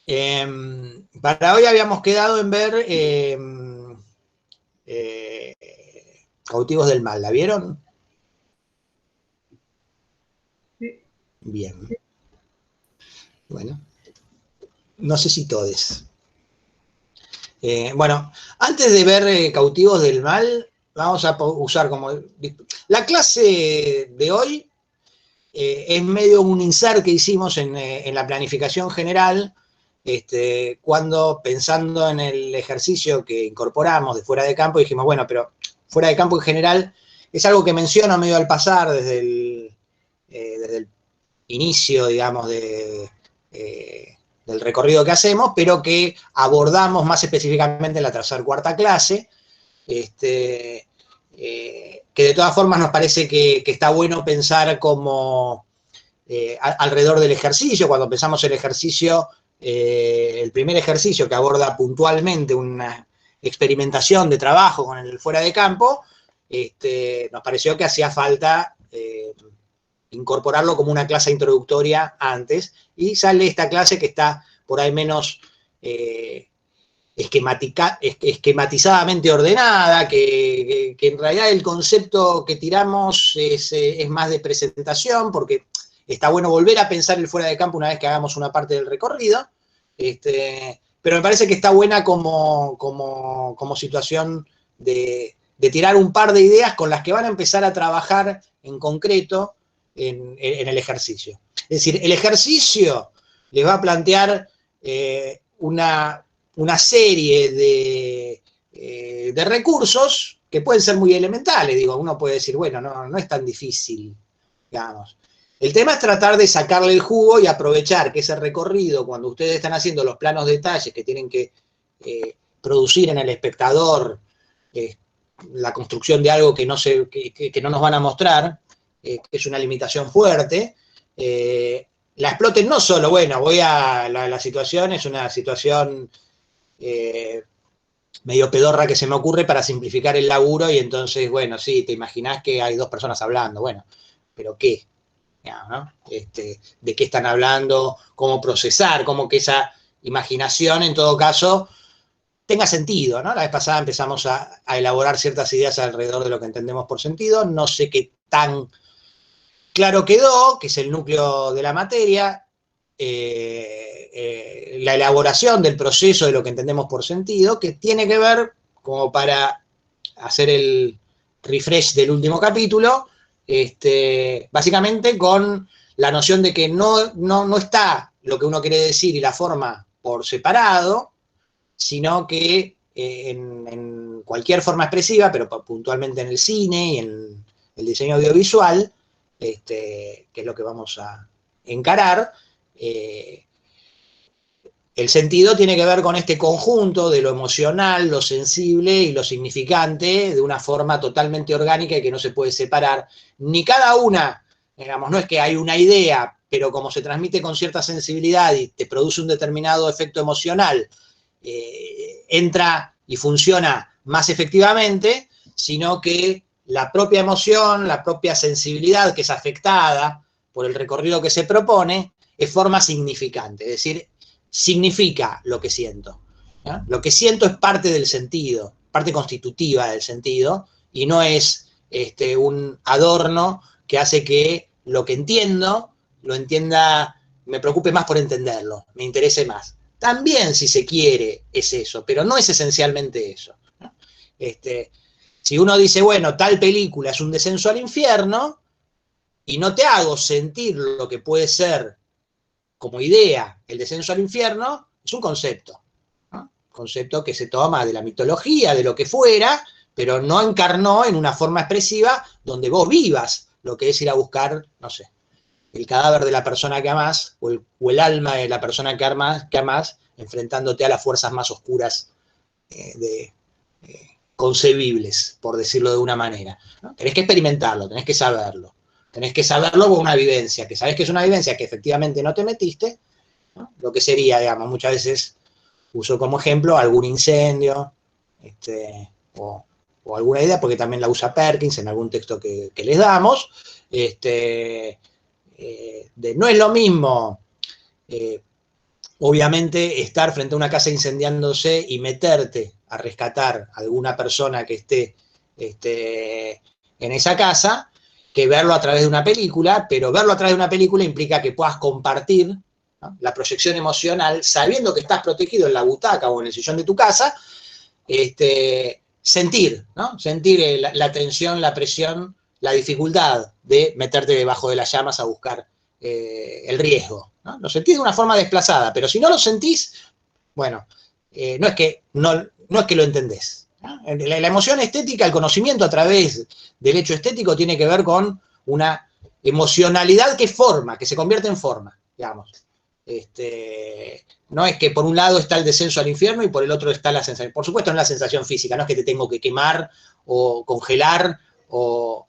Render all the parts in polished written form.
Para hoy habíamos quedado en ver Cautivos del Mal. ¿La vieron? Sí. Bien. Bueno, no sé si todes. Bueno, antes de ver Cautivos del Mal, vamos a usar como... La clase de hoy es medio un insert que hicimos en la planificación general, cuando pensando en el ejercicio que incorporamos de fuera de campo, dijimos, bueno, pero fuera de campo en general es algo que menciono medio al pasar desde el inicio, digamos, del recorrido que hacemos, pero que abordamos más específicamente en la tercera cuarta clase, que de todas formas nos parece que está bueno pensar como alrededor del ejercicio. Cuando pensamos el ejercicio, el primer ejercicio que aborda puntualmente una experimentación de trabajo con el fuera de campo, nos pareció que hacía falta incorporarlo como una clase introductoria antes, y sale esta clase que está por ahí menos esquematizadamente ordenada, que en realidad el concepto que tiramos es más de presentación, porque está bueno volver a pensar el fuera de campo una vez que hagamos una parte del recorrido, pero me parece que está buena como situación de tirar un par de ideas con las que van a empezar a trabajar en concreto en el ejercicio. Es decir, el ejercicio les va a plantear una serie de recursos que pueden ser muy elementales. Digo, uno puede decir, bueno, no es tan difícil, digamos. El tema es tratar de sacarle el jugo y aprovechar que ese recorrido, cuando ustedes están haciendo los planos de detalles que tienen que producir en el espectador la construcción de algo que que no nos van a mostrar, que es una limitación fuerte, la exploten no solo, bueno, la situación es una situación medio pedorra que se me ocurre para simplificar el laburo, y entonces, bueno, sí, te imaginás que hay dos personas hablando, bueno, pero ¿qué? ¿No? ¿De qué están hablando? ¿Cómo procesar? ¿Cómo que esa imaginación, en todo caso, tenga sentido, ¿no? La vez pasada empezamos a elaborar ciertas ideas alrededor de lo que entendemos por sentido. No sé qué tan claro quedó, que es el núcleo de la materia, la elaboración del proceso de lo que entendemos por sentido, que tiene que ver, como para hacer el refresh del último capítulo, básicamente con la noción de que no está lo que uno quiere decir y la forma por separado, sino que en cualquier forma expresiva, pero puntualmente en el cine y en el diseño audiovisual, que es lo que vamos a encarar, el sentido tiene que ver con este conjunto de lo emocional, lo sensible y lo significante de una forma totalmente orgánica y que no se puede separar. Ni cada una, digamos, no es que hay una idea, pero como se transmite con cierta sensibilidad y te produce un determinado efecto emocional, entra y funciona más efectivamente, sino que la propia emoción, la propia sensibilidad que es afectada por el recorrido que se propone, es forma significante, es decir, significa lo que siento. ¿No? Lo que siento es parte del sentido, parte constitutiva del sentido, y no es un adorno que hace que lo que entiendo lo entienda, me preocupe más por entenderlo, me interese más. También, si se quiere, es eso, pero no es esencialmente eso. ¿No? Si uno dice, bueno, tal película es un descenso al infierno, y no te hago sentir lo que puede ser como idea el descenso al infierno, es un concepto. ¿No? Concepto que se toma de la mitología, de lo que fuera, pero no encarnó en una forma expresiva donde vos vivas lo que es ir a buscar, no sé, el cadáver de la persona que amás o el alma de la persona que amás, enfrentándote a las fuerzas más oscuras concebibles, por decirlo de una manera. ¿No? Tenés que experimentarlo, tenés que saberlo. Tenés que saberlo con una vivencia, que sabés que es una vivencia que efectivamente no te metiste, ¿no? Lo que sería, digamos, muchas veces uso como ejemplo algún incendio, o alguna idea, porque también la usa Perkins en algún texto que les damos, no es lo mismo obviamente estar frente a una casa incendiándose y meterte a rescatar a alguna persona que esté en esa casa, que verlo a través de una película, pero verlo a través de una película implica que puedas compartir, ¿no?, la proyección emocional, sabiendo que estás protegido en la butaca o en el sillón de tu casa, sentir, ¿no?, sentir la tensión, la presión, la dificultad de meterte debajo de las llamas a buscar el riesgo, ¿no? Lo sentís de una forma desplazada, pero si no lo sentís, bueno, no es que lo entendés, ¿no? La emoción estética, el conocimiento a través del hecho estético tiene que ver con una emocionalidad que forma, que se convierte en forma, digamos. No es que por un lado está el descenso al infierno y por el otro está la sensación. Por supuesto no es la sensación física, no es que te tengo que quemar o congelar o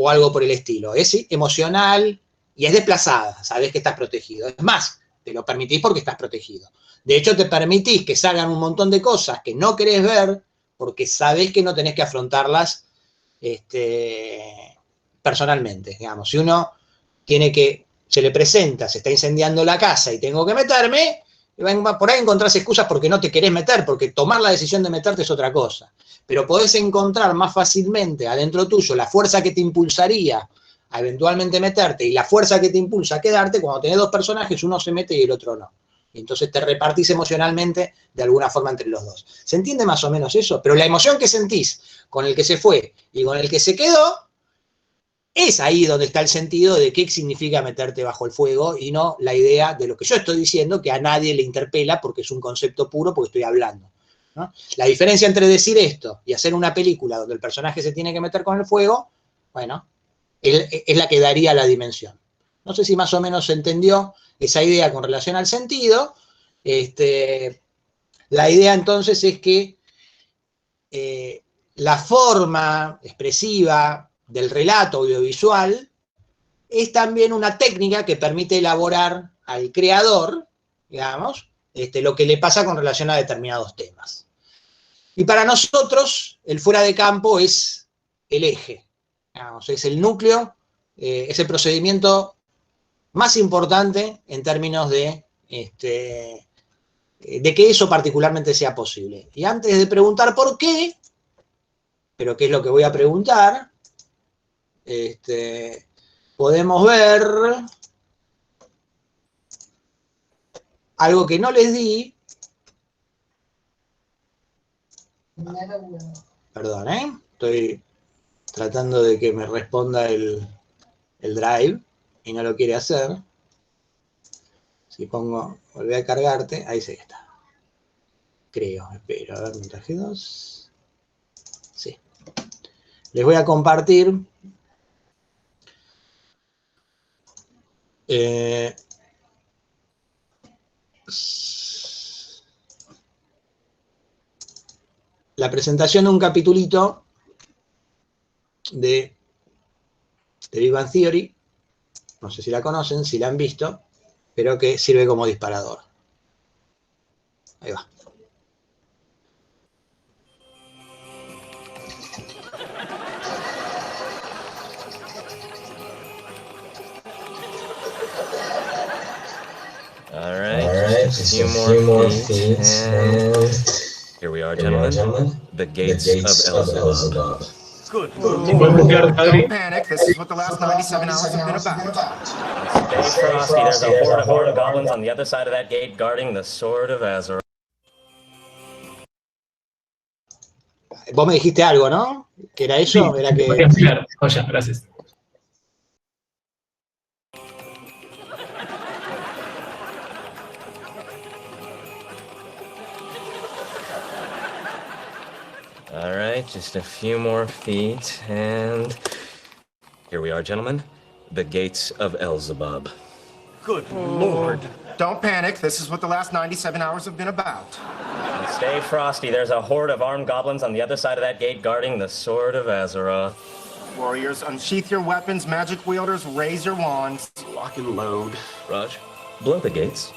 algo por el estilo. Es emocional y es desplazada, sabés que estás protegido. Es más, te lo permitís porque estás protegido. De hecho, te permitís que salgan un montón de cosas que no querés ver porque sabés que no tenés que afrontarlas personalmente. Digamos, si uno se le presenta, se está incendiando la casa y tengo que meterme, por ahí encontrás excusas porque no te querés meter, porque tomar la decisión de meterte es otra cosa. Pero podés encontrar más fácilmente adentro tuyo la fuerza que te impulsaría a eventualmente meterte y la fuerza que te impulsa a quedarte cuando tenés dos personajes, uno se mete y el otro no. Y entonces te repartís emocionalmente de alguna forma entre los dos. ¿Se entiende más o menos eso? Pero la emoción que sentís con el que se fue y con el que se quedó, es ahí donde está el sentido de qué significa meterte bajo el fuego y no la idea de lo que yo estoy diciendo, que a nadie le interpela porque es un concepto puro, porque estoy hablando, ¿no? La diferencia entre decir esto y hacer una película donde el personaje se tiene que meter con el fuego, bueno, es la que daría la dimensión. No sé si más o menos se entendió esa idea con relación al sentido. La idea entonces es que la forma expresiva del relato audiovisual es también una técnica que permite elaborar al creador, digamos, lo que le pasa con relación a determinados temas. Y para nosotros, el fuera de campo es el eje, digamos, es el núcleo, es el procedimiento más importante en términos de que eso particularmente sea posible. Y antes de preguntar por qué, pero qué es lo que voy a preguntar, podemos ver algo que no les di. Perdón, estoy tratando de que me responda el Drive y no lo quiere hacer. Si pongo volver a cargarte, ahí se está. Creo, espero, a ver, mientras G2. Sí. Les voy a compartir la presentación de un capitulito de Big Bang Theory, no sé si la conocen, si la han visto, pero que sirve como disparador. Ahí va. All right, just a few more feet, and here we are, gentlemen. The gates of Elzebub. Good Lord. Don't panic. This is what the last 97 hours have been about. Stay frosty. There's a horde of armed goblins on the other side of that gate guarding the Sword of Azeroth. Vos me dijiste algo, ¿no? ¿Que era eso? Sí, era que... voy a ampliar. Joya, gracias. All right, just a few more feet, and here we are, gentlemen. The gates of Elzebub. Good Lord. Don't panic. This is what the last 97 hours have been about. Stay frosty. There's a horde of armed goblins on the other side of that gate guarding the Sword of Azeroth. Warriors, unsheath your weapons. Magic wielders, raise your wands. Lock and load. Raj, blow the gates.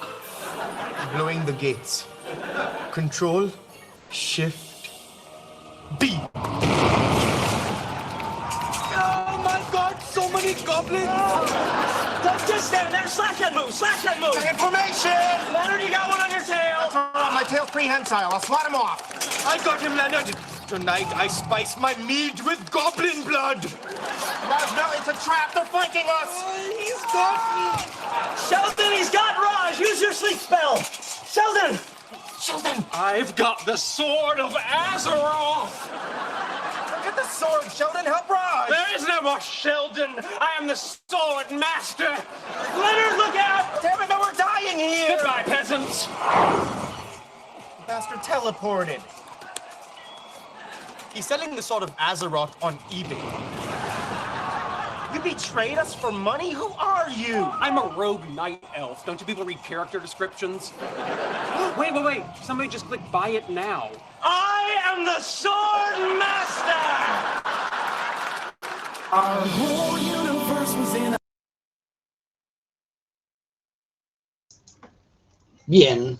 Blowing the gates. Control, Shift, B. Oh my God! so many goblins! Don't just stand there! Slash that move! Slash that move! Information! Leonard, you got one on your tail! My tail's prehensile. I'll swat him off. I got him, Leonard! Tonight I spice my mead with goblin blood! No, it's a trap. They're flanking us. He's got me! Sheldon, he's got Raj! Use your sleep spell! Sheldon! Sheldon, I've got the sword of Azeroth! get the sword. Sheldon, help Raj. There is no more Sheldon! I am the sword master! Leonard, look out! Damn it, no, we're dying here. Goodbye, peasants! The bastard teleported. He's selling the sword of Azeroth on eBay. You betrayed us for money? Who are you? I'm a rogue night elf. Don't you people read character descriptions? Wait. Somebody just click buy it now. I am the sword master! Our whole universe was in Bien.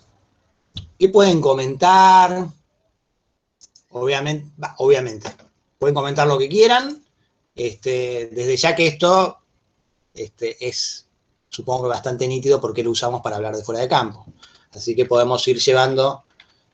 ¿Qué pueden comentar? Obviamente. Pueden comentar lo que quieran. Desde ya que esto es, supongo que bastante nítido porque lo usamos para hablar de fuera de campo. Así que podemos ir llevando.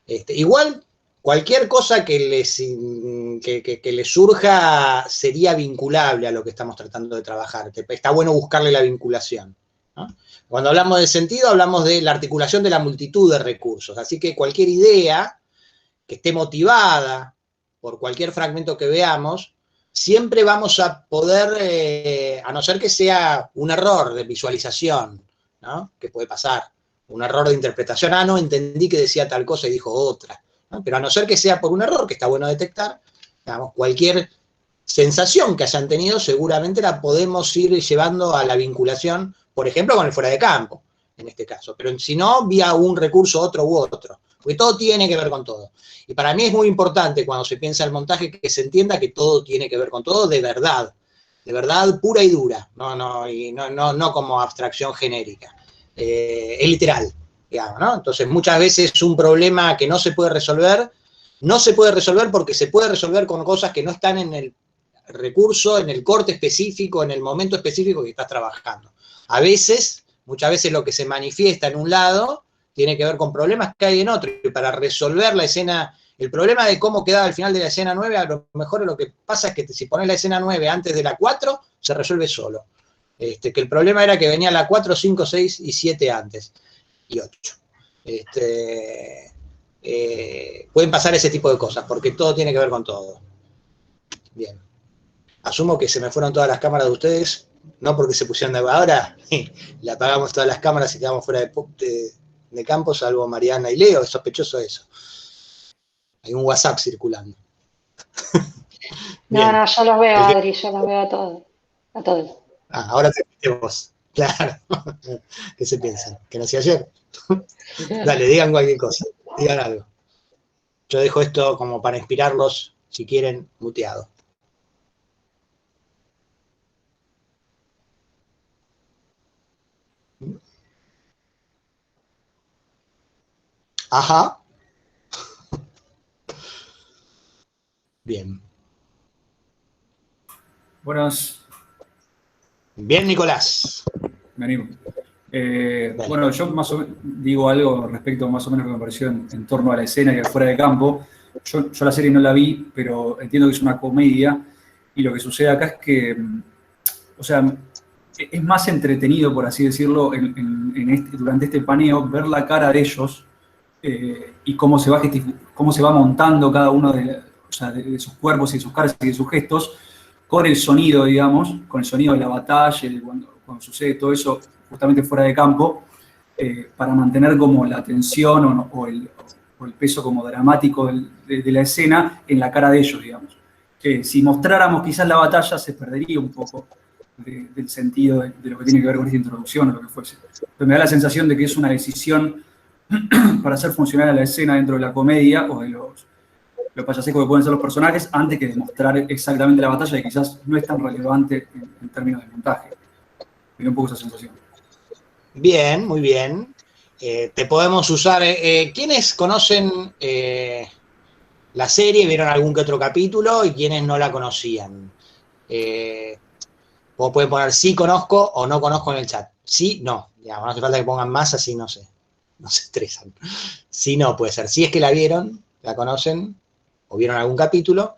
Igual, cualquier cosa que les surja sería vinculable a lo que estamos tratando de trabajar. Está bueno buscarle la vinculación, ¿no? Cuando hablamos de sentido, hablamos de la articulación de la multitud de recursos. Así que cualquier idea que esté motivada por cualquier fragmento que veamos, siempre vamos a poder, a no ser que sea un error de visualización, ¿no? Que puede pasar, un error de interpretación, no entendí que decía tal cosa y dijo otra, ¿no? Pero a no ser que sea por un error, que está bueno detectar, digamos, cualquier sensación que hayan tenido, seguramente la podemos ir llevando a la vinculación, por ejemplo, con el fuera de campo, en este caso, pero si no, vía un recurso, otro u otro, porque todo tiene que ver con todo. Y para mí es muy importante cuando se piensa el montaje que se entienda que todo tiene que ver con todo de verdad pura y dura, no como abstracción genérica, es literal, digamos, ¿no? Entonces muchas veces un problema que no se puede resolver porque se puede resolver con cosas que no están en el recurso, en el corte específico, en el momento específico que estás trabajando. Muchas veces lo que se manifiesta en un lado tiene que ver con problemas que hay en otro, y para resolver la escena, el problema de cómo quedaba al final de la escena 9, a lo mejor lo que pasa es que si pones la escena 9 antes de la 4, se resuelve solo. Que el problema era que venía la 4, 5, 6 y 7 antes, y 8. Pueden pasar ese tipo de cosas, porque todo tiene que ver con todo. Bien. Asumo que se me fueron todas las cámaras de ustedes, no porque se pusieron de ahora, le apagamos todas las cámaras y quedamos fuera de campo, salvo Mariana y Leo, es sospechoso eso. Hay un WhatsApp circulando. No, yo los veo, Adri, yo los veo a todos. Ahora te vos. Claro. ¿Qué se piensan? ¿Que nací ayer? Dale, digan cualquier cosa, digan algo. Yo dejo esto como para inspirarlos, si quieren, muteado. Ajá. Bien. Buenas. Bien, Nicolás. Me animo. Bueno, yo más o menos digo algo respecto más o menos lo que me pareció en torno a la escena que fuera de campo. Yo la serie no la vi, pero entiendo que es una comedia, y lo que sucede acá es que, o sea, es más entretenido, por así decirlo, durante este paneo, ver la cara de ellos y cómo se va montando cada uno de sus cuerpos y de sus caras y de sus gestos, con el sonido, digamos, con el sonido de la batalla, cuando sucede todo eso justamente fuera de campo, para mantener como la tensión o el peso como dramático de la escena en la cara de ellos, digamos. Si mostráramos quizás la batalla, se perdería un poco del sentido de lo que tiene que ver con esta introducción o lo que fuese. Pero me da la sensación de que es una decisión para hacer funcionar a la escena dentro de la comedia o de lo payasesco que pueden ser los personajes, antes que demostrar exactamente la batalla, y quizás no es tan relevante en términos de montaje. Me da un poco esa sensación. Bien, muy bien. Te podemos usar... ¿quiénes conocen la serie, vieron algún que otro capítulo, y quiénes no la conocían? O pueden poner sí conozco o no conozco en el chat. Sí, no. Digamos, no hace falta que pongan más, así no se estresan. Sí, no, puede ser. Si es que la vieron, la conocen, o vieron algún capítulo,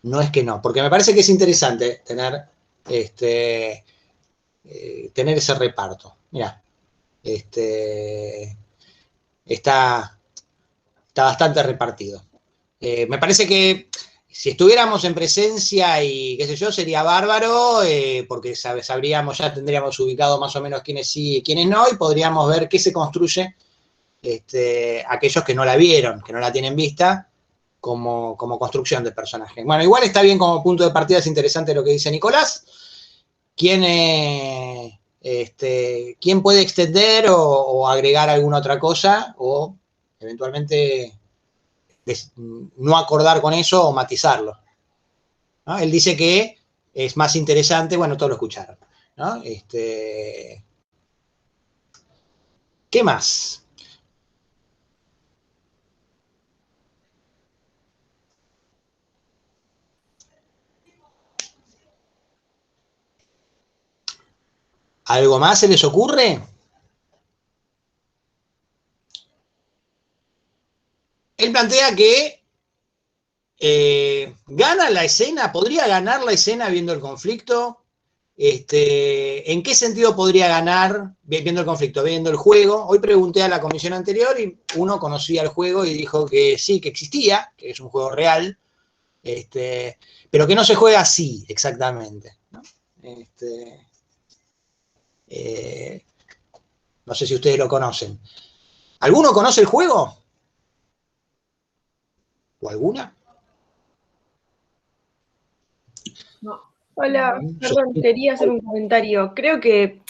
no es que no. Porque me parece que es interesante tener ese reparto. Mirá, está bastante repartido. Me parece que si estuviéramos en presencia y qué sé yo, sería bárbaro, porque sabríamos, ya tendríamos ubicado más o menos quiénes sí y quiénes no, y podríamos ver qué se construye aquellos que no la vieron, que no la tienen vista, como construcción de personaje. Bueno, igual está bien como punto de partida, es interesante lo que dice Nicolás. ¿Quién puede extender o agregar alguna otra cosa o eventualmente no acordar con eso o matizarlo? ¿No? Él dice que es más interesante, bueno, todos lo escucharon, ¿no? ¿Qué más? ¿Algo más se les ocurre? Él plantea que gana la escena, podría ganar la escena viendo el conflicto. ¿En qué sentido podría ganar viendo el conflicto? Viendo el juego. Hoy pregunté a la comisión anterior y uno conocía el juego y dijo que sí, que existía, que es un juego real, pero que no se juega así exactamente, ¿no? No sé si ustedes lo conocen. ¿Alguno conoce el juego? ¿O alguna? No. Hola, perdón, quería hacer un comentario. Creo que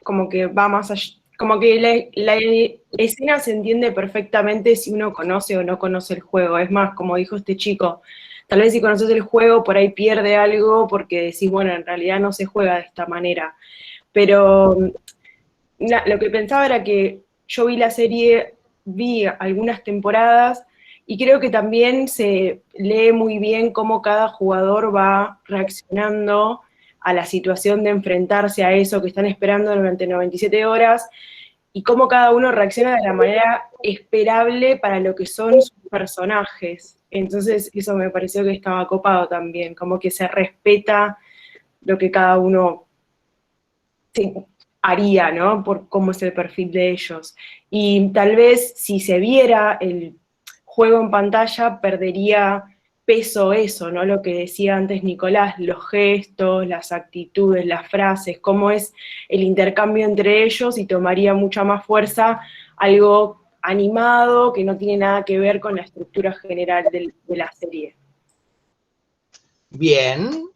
como que va más allá, como que la escena se entiende perfectamente si uno conoce o no conoce el juego. Es más, como dijo este chico, tal vez si conoces el juego por ahí pierde algo porque decís, bueno, en realidad no se juega de esta manera. Pero lo que pensaba era que yo vi la serie, vi algunas temporadas y creo que también se lee muy bien cómo cada jugador va reaccionando a la situación de enfrentarse a eso que están esperando durante 97 horas y cómo cada uno reacciona de la manera esperable para lo que son sus personajes. Entonces eso me pareció que estaba copado también, como que se respeta lo que cada uno haría, ¿no? Por cómo es el perfil de ellos. Y tal vez si se viera el juego en pantalla, perdería peso eso, ¿no? Lo que decía antes Nicolás, los gestos, las actitudes, las frases, cómo es el intercambio entre ellos y tomaría mucha más fuerza algo animado que no tiene nada que ver con la estructura general de la serie. Bien,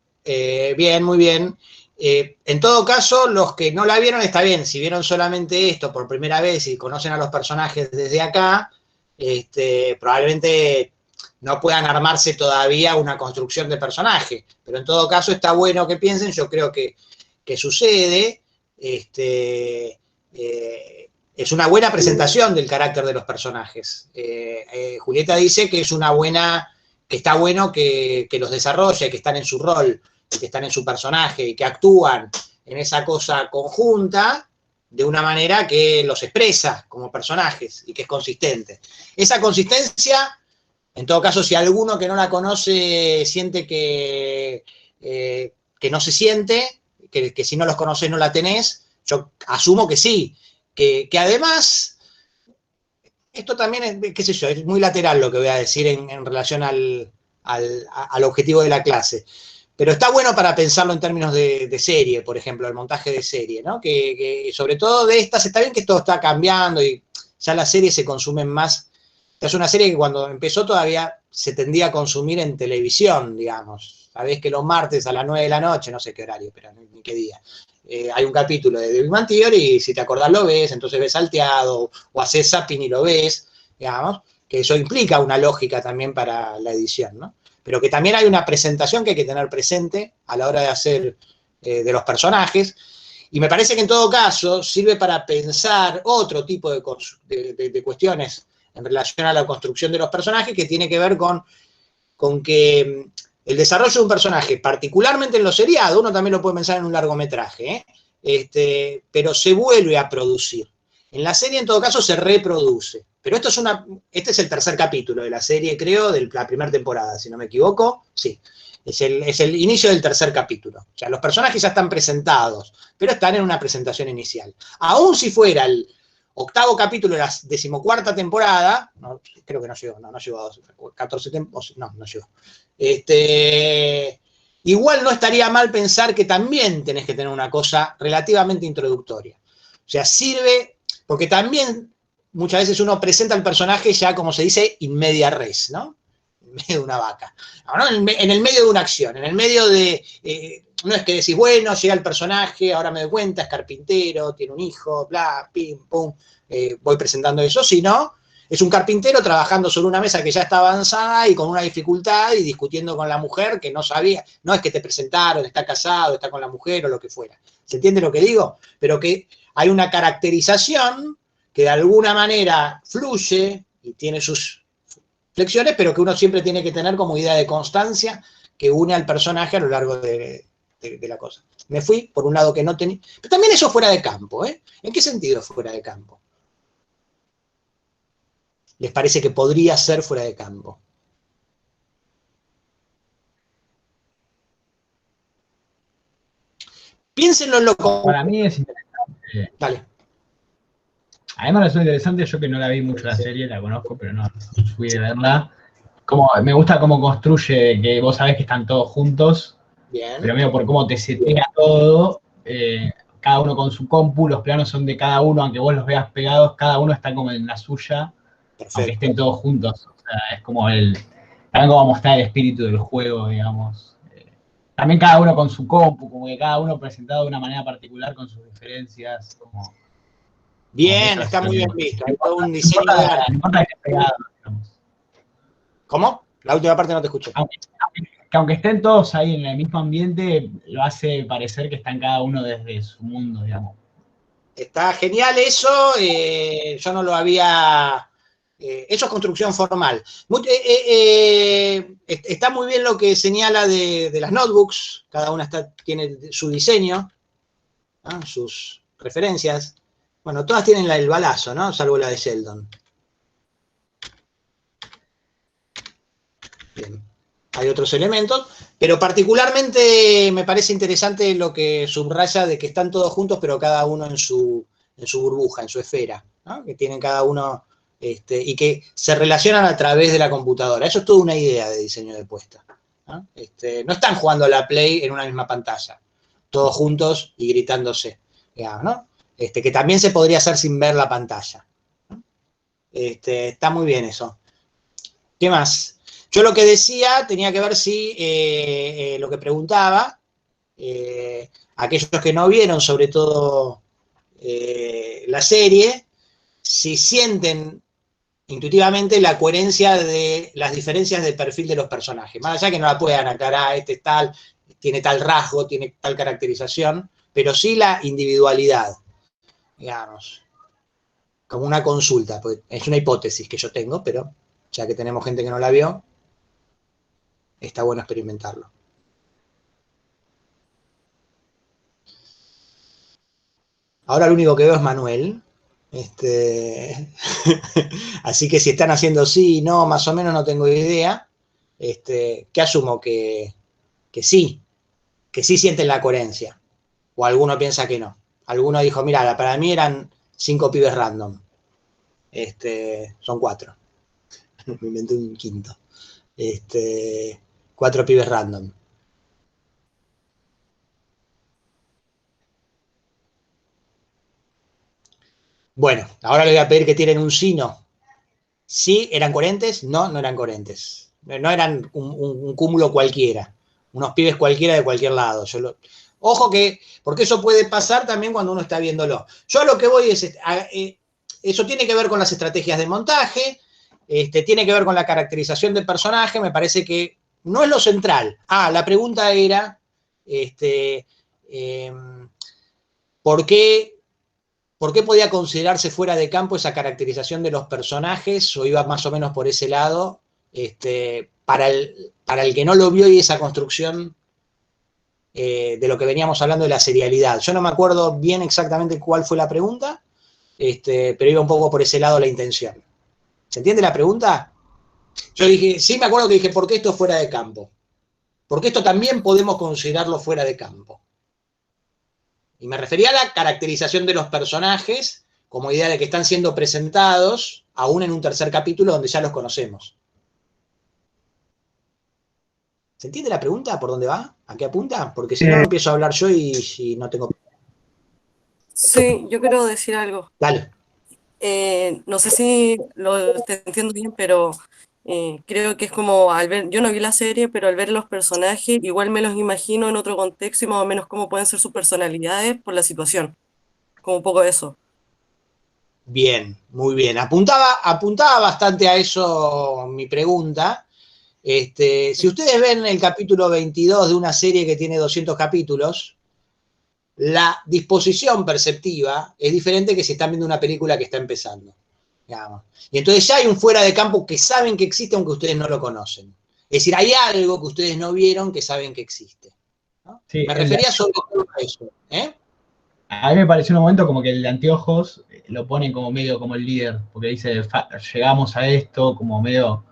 muy bien. En todo caso, los que no la vieron está bien, si vieron solamente esto por primera vez y conocen a los personajes desde acá, probablemente no puedan armarse todavía una construcción de personaje, pero en todo caso está bueno que piensen, yo creo que sucede, es una buena presentación del carácter de los personajes. Julieta dice que que está bueno que los desarrolle, que están en su rol, que están en su personaje y que actúan en esa cosa conjunta de una manera que los expresa como personajes y que es consistente. Esa consistencia, en todo caso, si alguno que no la conoce siente que no se siente, que si no los conoces no la tenés, yo asumo que sí, que además, esto también es, qué sé yo, es muy lateral lo que voy a decir en relación al objetivo de la clase. Pero está bueno para pensarlo en términos de serie, por ejemplo, el montaje de serie, ¿no? Que sobre todo de estas, está bien que todo está cambiando y ya las series se consumen más. Esta es una serie que cuando empezó todavía se tendía a consumir en televisión, digamos. Sabés que los martes a las 9 de la noche, no sé qué horario, pero ni qué día, hay un capítulo de The Big Bang Theory y si te acordás lo ves, entonces ves salteado o haces zapping y lo ves, digamos, que eso implica una lógica también para la edición, ¿no? Pero que también hay una presentación que hay que tener presente a la hora de hacer de los personajes, y me parece que en todo caso sirve para pensar otro tipo de cuestiones en relación a la construcción de los personajes, que tiene que ver con que el desarrollo de un personaje, particularmente en los seriados, uno también lo puede pensar en un largometraje, pero se vuelve a producir. En la serie, en todo caso, se reproduce. Pero este es el tercer capítulo de la serie, creo, de la primera temporada, si no me equivoco. Sí, es el inicio del tercer capítulo. O sea, los personajes ya están presentados, pero están en una presentación inicial. Aún si fuera el octavo capítulo de la 14ª temporada, no, creo que no llegó a 14 temporadas, no llegó. Igual no estaría mal pensar que también tenés que tener una cosa relativamente introductoria. O sea, sirve, porque también muchas veces uno presenta al personaje ya, como se dice, in media res, ¿no? En medio de una vaca. ¿No? En el medio de una acción, en el medio de... no es que decís, bueno, llega el personaje, ahora me doy cuenta, es carpintero, tiene un hijo, bla, pim, pum, voy presentando eso, sino es un carpintero trabajando sobre una mesa que ya está avanzada y con una dificultad y discutiendo con la mujer que no sabía, no es que te presentaron, está casado, está con la mujer o lo que fuera. ¿Se entiende lo que digo? Pero que hay una caracterización que de alguna manera fluye y tiene sus flexiones, pero que uno siempre tiene que tener como idea de constancia que une al personaje a lo largo de la cosa. Me fui por un lado que no tenía... Pero también eso fuera de campo, ¿eh? ¿En qué sentido fuera de campo? ¿Les parece que podría ser fuera de campo? Piénsenlo en lo común. Para mí es interesante. Dale. A mí me resulta interesante, yo que no la vi mucho la serie, la conozco, pero no fui de verla. Me gusta cómo construye, que vos sabés que están todos juntos. Bien. Pero medio por cómo te setea todo, cada uno con su compu, los planos son de cada uno, aunque vos los veas pegados, cada uno está como en la suya, perfecto, aunque estén todos juntos. O sea, es como también como mostrar el espíritu del juego, digamos. También cada uno con su compu, como que cada uno presentado de una manera particular con sus diferencias. Bien, está muy bien visto. Hay todo un diseño de arte. No importa que esté pegado, digamos. ¿Cómo? La última parte no te escuché. Aunque estén todos ahí en el mismo ambiente, lo hace parecer que están cada uno desde su mundo, digamos. Está genial eso, yo no lo había... eso es construcción formal. Está muy bien lo que señala de las notebooks, cada una tiene su diseño, ¿no? Sus referencias. Bueno, todas tienen el balazo, ¿no? Salvo la de Sheldon. Bien. Hay otros elementos, pero particularmente me parece interesante lo que subraya de que están todos juntos, pero cada uno en su burbuja, en su esfera, ¿no? Que tienen cada uno, y que se relacionan a través de la computadora. Eso es toda una idea de diseño de puesta, ¿no? No están jugando a la Play en una misma pantalla, todos juntos y gritándose, digamos, ¿no? Que también se podría hacer sin ver la pantalla, ¿no? Está muy bien eso. ¿Qué más? Yo lo que decía tenía que ver si lo que preguntaba, aquellos que no vieron sobre todo la serie, si sienten intuitivamente la coherencia de las diferencias de perfil de los personajes, más allá que no la puedan aclarar, este es tal, tiene tal rasgo, tiene tal caracterización, pero sí la individualidad, digamos, como una consulta, porque es una hipótesis que yo tengo, pero ya que tenemos gente que no la vio, está bueno experimentarlo. Ahora lo único que veo es Manuel. Así que si están haciendo sí, no, más o menos no tengo idea. Que asumo que sí sienten la coherencia. O alguno piensa que no. Alguno dijo, mira, para mí eran 5 pibes random. Son 4. Me inventé un quinto. 4 pibes random. Bueno, ahora les voy a pedir que tiren un sí, no. ¿Sí eran coherentes? No, no eran coherentes. No eran un cúmulo cualquiera. Unos pibes cualquiera de cualquier lado. Ojo que, porque eso puede pasar también cuando uno está viéndolo. Yo a lo que voy es, eso tiene que ver con las estrategias de montaje, tiene que ver con la caracterización del personaje, me parece que no es lo central. La pregunta era, ¿por qué podía considerarse fuera de campo esa caracterización de los personajes? O iba más o menos por ese lado, para el que no lo vio y esa construcción de lo que veníamos hablando de la serialidad. Yo no me acuerdo bien exactamente cuál fue la pregunta, pero iba un poco por ese lado la intención. ¿Se entiende la pregunta? Yo dije, sí me acuerdo que dije, ¿por qué esto es fuera de campo? Porque esto también podemos considerarlo fuera de campo. Y me refería a la caracterización de los personajes como idea de que están siendo presentados aún en un tercer capítulo donde ya los conocemos. ¿Se entiende la pregunta? ¿Por dónde va? ¿A qué apunta? Porque si no empiezo a hablar yo y no tengo... Sí, yo quiero decir algo. Dale. No sé si te entiendo bien, pero creo que es como al ver, yo no vi la serie, pero al ver los personajes, igual me los imagino en otro contexto y más o menos cómo pueden ser sus personalidades por la situación. Como un poco eso. Bien, muy bien. Apuntaba bastante a eso mi pregunta. Si ustedes ven el capítulo 22 de una serie que tiene 200 capítulos, la disposición perceptiva es diferente que si están viendo una película que está empezando, digamos. Y entonces ya hay un fuera de campo que saben que existe aunque ustedes no lo conocen. Es decir, hay algo que ustedes no vieron que saben que existe, ¿no? Sí, me refería sobre todo a eso. A mí me pareció en un momento como que el de anteojos lo ponen como medio como el líder, porque dice, llegamos a esto, como medio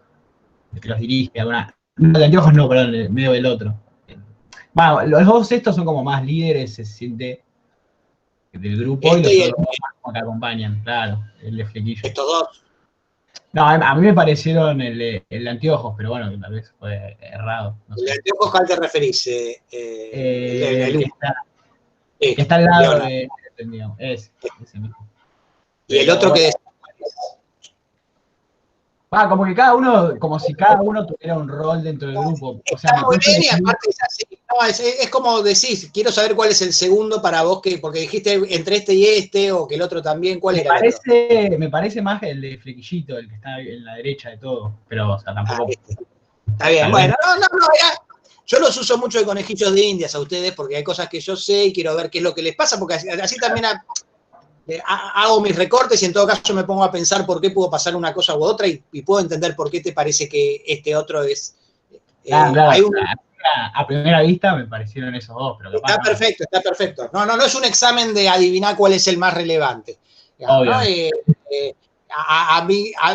que los dirige a una... No, de anteojos no, perdón, medio del otro. Bueno, los dos estos son como más líderes, se siente del grupo, y los otros más como que acompañan, claro, el de flequillo. Estos dos. No, a mí me parecieron el de anteojos, pero bueno, que tal vez fue errado. No sé. ¿El de anteojos cuál te referís? Que está al lado de... Ese mismo. Y el otro que... como que cada uno, como si cada uno tuviera un rol dentro del grupo. O sea, está muy bien y aparte es así. No, es como decís, quiero saber cuál es el segundo para vos, porque dijiste entre este y este, o que el otro también, ¿cuál era el otro? Me parece más el de Flequillito, el que está en la derecha de todo, pero o sea, tampoco... Está bien, bueno, yo los uso mucho de conejillos de indias a ustedes, porque hay cosas que yo sé y quiero ver qué es lo que les pasa, porque así también hago mis recortes y en todo caso me pongo a pensar por qué pudo pasar una cosa u otra y puedo entender por qué te parece que este otro es... Claro, a primera vista me parecieron esos dos, pero está perfecto, está perfecto. No es un examen de adivinar cuál es el más relevante. ¿No?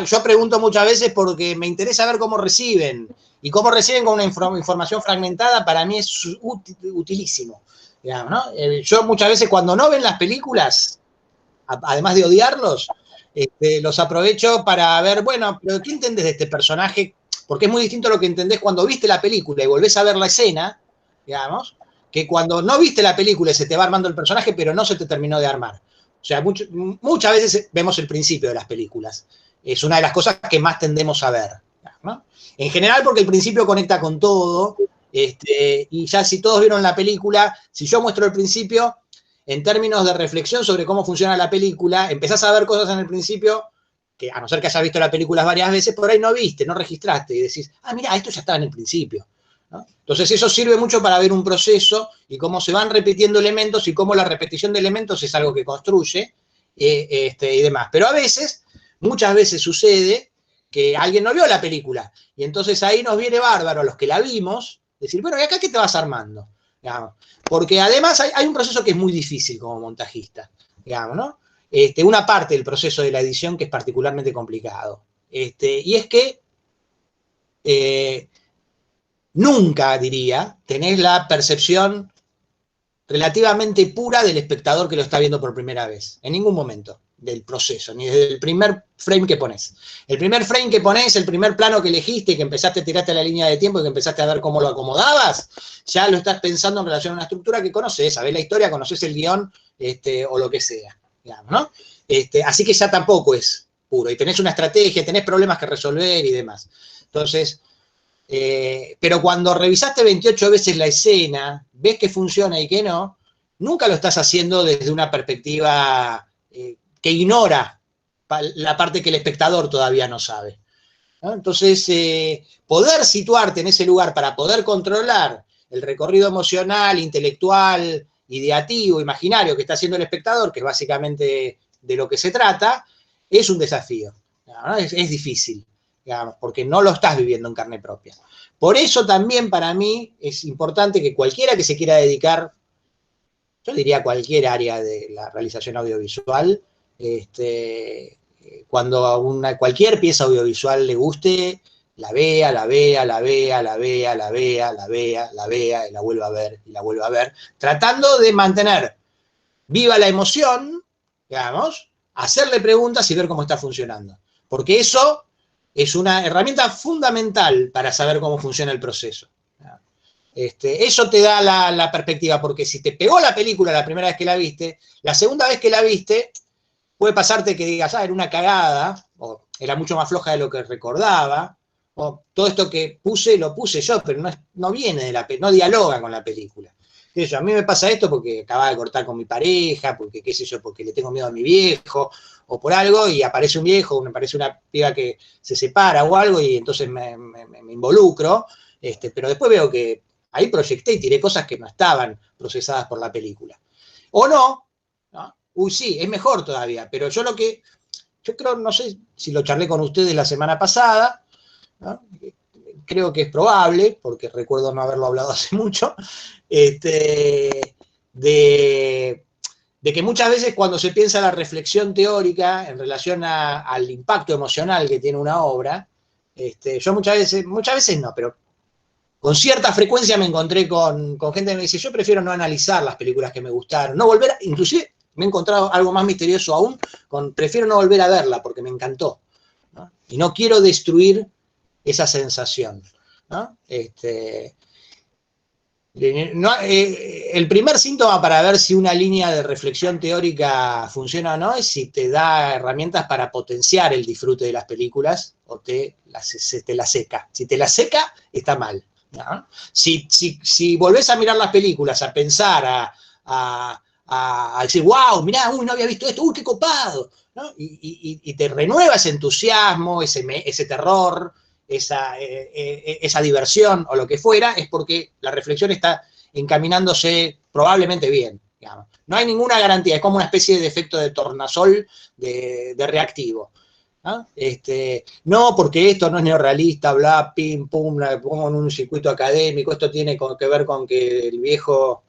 Yo pregunto muchas veces porque me interesa ver cómo reciben, y cómo reciben con una información fragmentada para mí es utilísimo. Digamos, ¿no? Yo muchas veces cuando no ven las películas, además de odiarlos, los aprovecho para ver, bueno, pero ¿qué entendés de este personaje? Porque es muy distinto a lo que entendés cuando viste la película y volvés a ver la escena, digamos, que cuando no viste la película y se te va armando el personaje, pero no se te terminó de armar. O sea, muchas veces vemos el principio de las películas. Es una de las cosas que más tendemos a ver, ¿no? En general porque el principio conecta con todo, y ya si todos vieron la película, si yo muestro el principio, en términos de reflexión sobre cómo funciona la película, empezás a ver cosas en el principio que a no ser que hayas visto la película varias veces, por ahí no viste, no registraste, y decís, mira, esto ya estaba en el principio, ¿no? Entonces eso sirve mucho para ver un proceso y cómo se van repitiendo elementos y cómo la repetición de elementos es algo que construye y demás. Pero a veces, muchas veces sucede que alguien no vio la película y entonces ahí nos viene bárbaro a los que la vimos, decir, bueno, ¿y acá qué te vas armando? Digamos, porque además hay un proceso que es muy difícil como montajista, digamos, ¿no? Una parte del proceso de la edición que es particularmente complicado. Y es que nunca, diría, tenés la percepción relativamente pura del espectador que lo está viendo por primera vez. En ningún momento del proceso, ni desde el primer frame que pones. El primer frame que pones, el primer plano que elegiste, que empezaste a tirarte a la línea de tiempo y que empezaste a ver cómo lo acomodabas, ya lo estás pensando en relación a una estructura que conoces, sabés la historia, conoces el guión, o lo que sea. Digamos, ¿no? Así que ya tampoco es puro. Y tenés una estrategia, tenés problemas que resolver y demás. Entonces, pero cuando revisaste 28 veces la escena, ves que funciona y que no, nunca lo estás haciendo desde una perspectiva que ignora la parte que el espectador todavía no sabe, ¿no? Entonces, poder situarte en ese lugar para poder controlar el recorrido emocional, intelectual, ideativo, imaginario que está haciendo el espectador, que es básicamente de lo que se trata, es un desafío, ¿no? Es difícil. digamos, porque no lo estás viviendo en carne propia. Por eso también para mí es importante que cualquiera que se quiera dedicar, yo diría cualquier área de la realización audiovisual, cuando a cualquier pieza audiovisual le guste, la vea, la vea, la vea, la vea, la vea, la vea, la vea, y la vuelva a ver, y la vuelva a ver, tratando de mantener viva la emoción, digamos, hacerle preguntas y ver cómo está funcionando. Porque eso es una herramienta fundamental para saber cómo funciona el proceso. Eso te da la perspectiva, porque si te pegó la película la primera vez que la viste, la segunda vez que la viste, puede pasarte que digas, era una cagada, o era mucho más floja de lo que recordaba, o todo esto que puse, lo puse yo, pero no viene de la película, no dialoga con la película. A mí me pasa esto porque acababa de cortar con mi pareja, porque qué sé yo, porque le tengo miedo a mi viejo, o por algo, y aparece un viejo, me aparece una piba que se separa o algo, y entonces me involucro, pero después veo que ahí proyecté y tiré cosas que no estaban procesadas por la película. O no, uy, sí, es mejor todavía, pero yo creo, no sé si lo charlé con ustedes la semana pasada, ¿no? Creo que es probable, porque recuerdo no haberlo hablado hace mucho, de que muchas veces cuando se piensa la reflexión teórica en relación al impacto emocional que tiene una obra, yo muchas veces no, pero con cierta frecuencia me encontré con gente que me dice, yo prefiero no analizar las películas que me gustaron, no volver, inclusive me he encontrado algo más misterioso aún, prefiero no volver a verla porque me encantó, ¿no? Y no quiero destruir esa sensación, ¿no? El primer síntoma para ver si una línea de reflexión teórica funciona o no es si te da herramientas para potenciar el disfrute de las películas o te la seca. Si te la seca, está mal, ¿no? Si volvés a mirar las películas, a pensar, a decir, wow, mirá, no había visto esto, qué copado, ¿no? Y te renueva ese entusiasmo, ese terror, esa diversión o lo que fuera, es porque la reflexión está encaminándose probablemente bien, digamos. No hay ninguna garantía, es como una especie de efecto de tornasol de reactivo, ¿no? No, porque esto no es neorrealista, bla, pim, pum, la pongo en un circuito académico, esto tiene que ver con que el viejo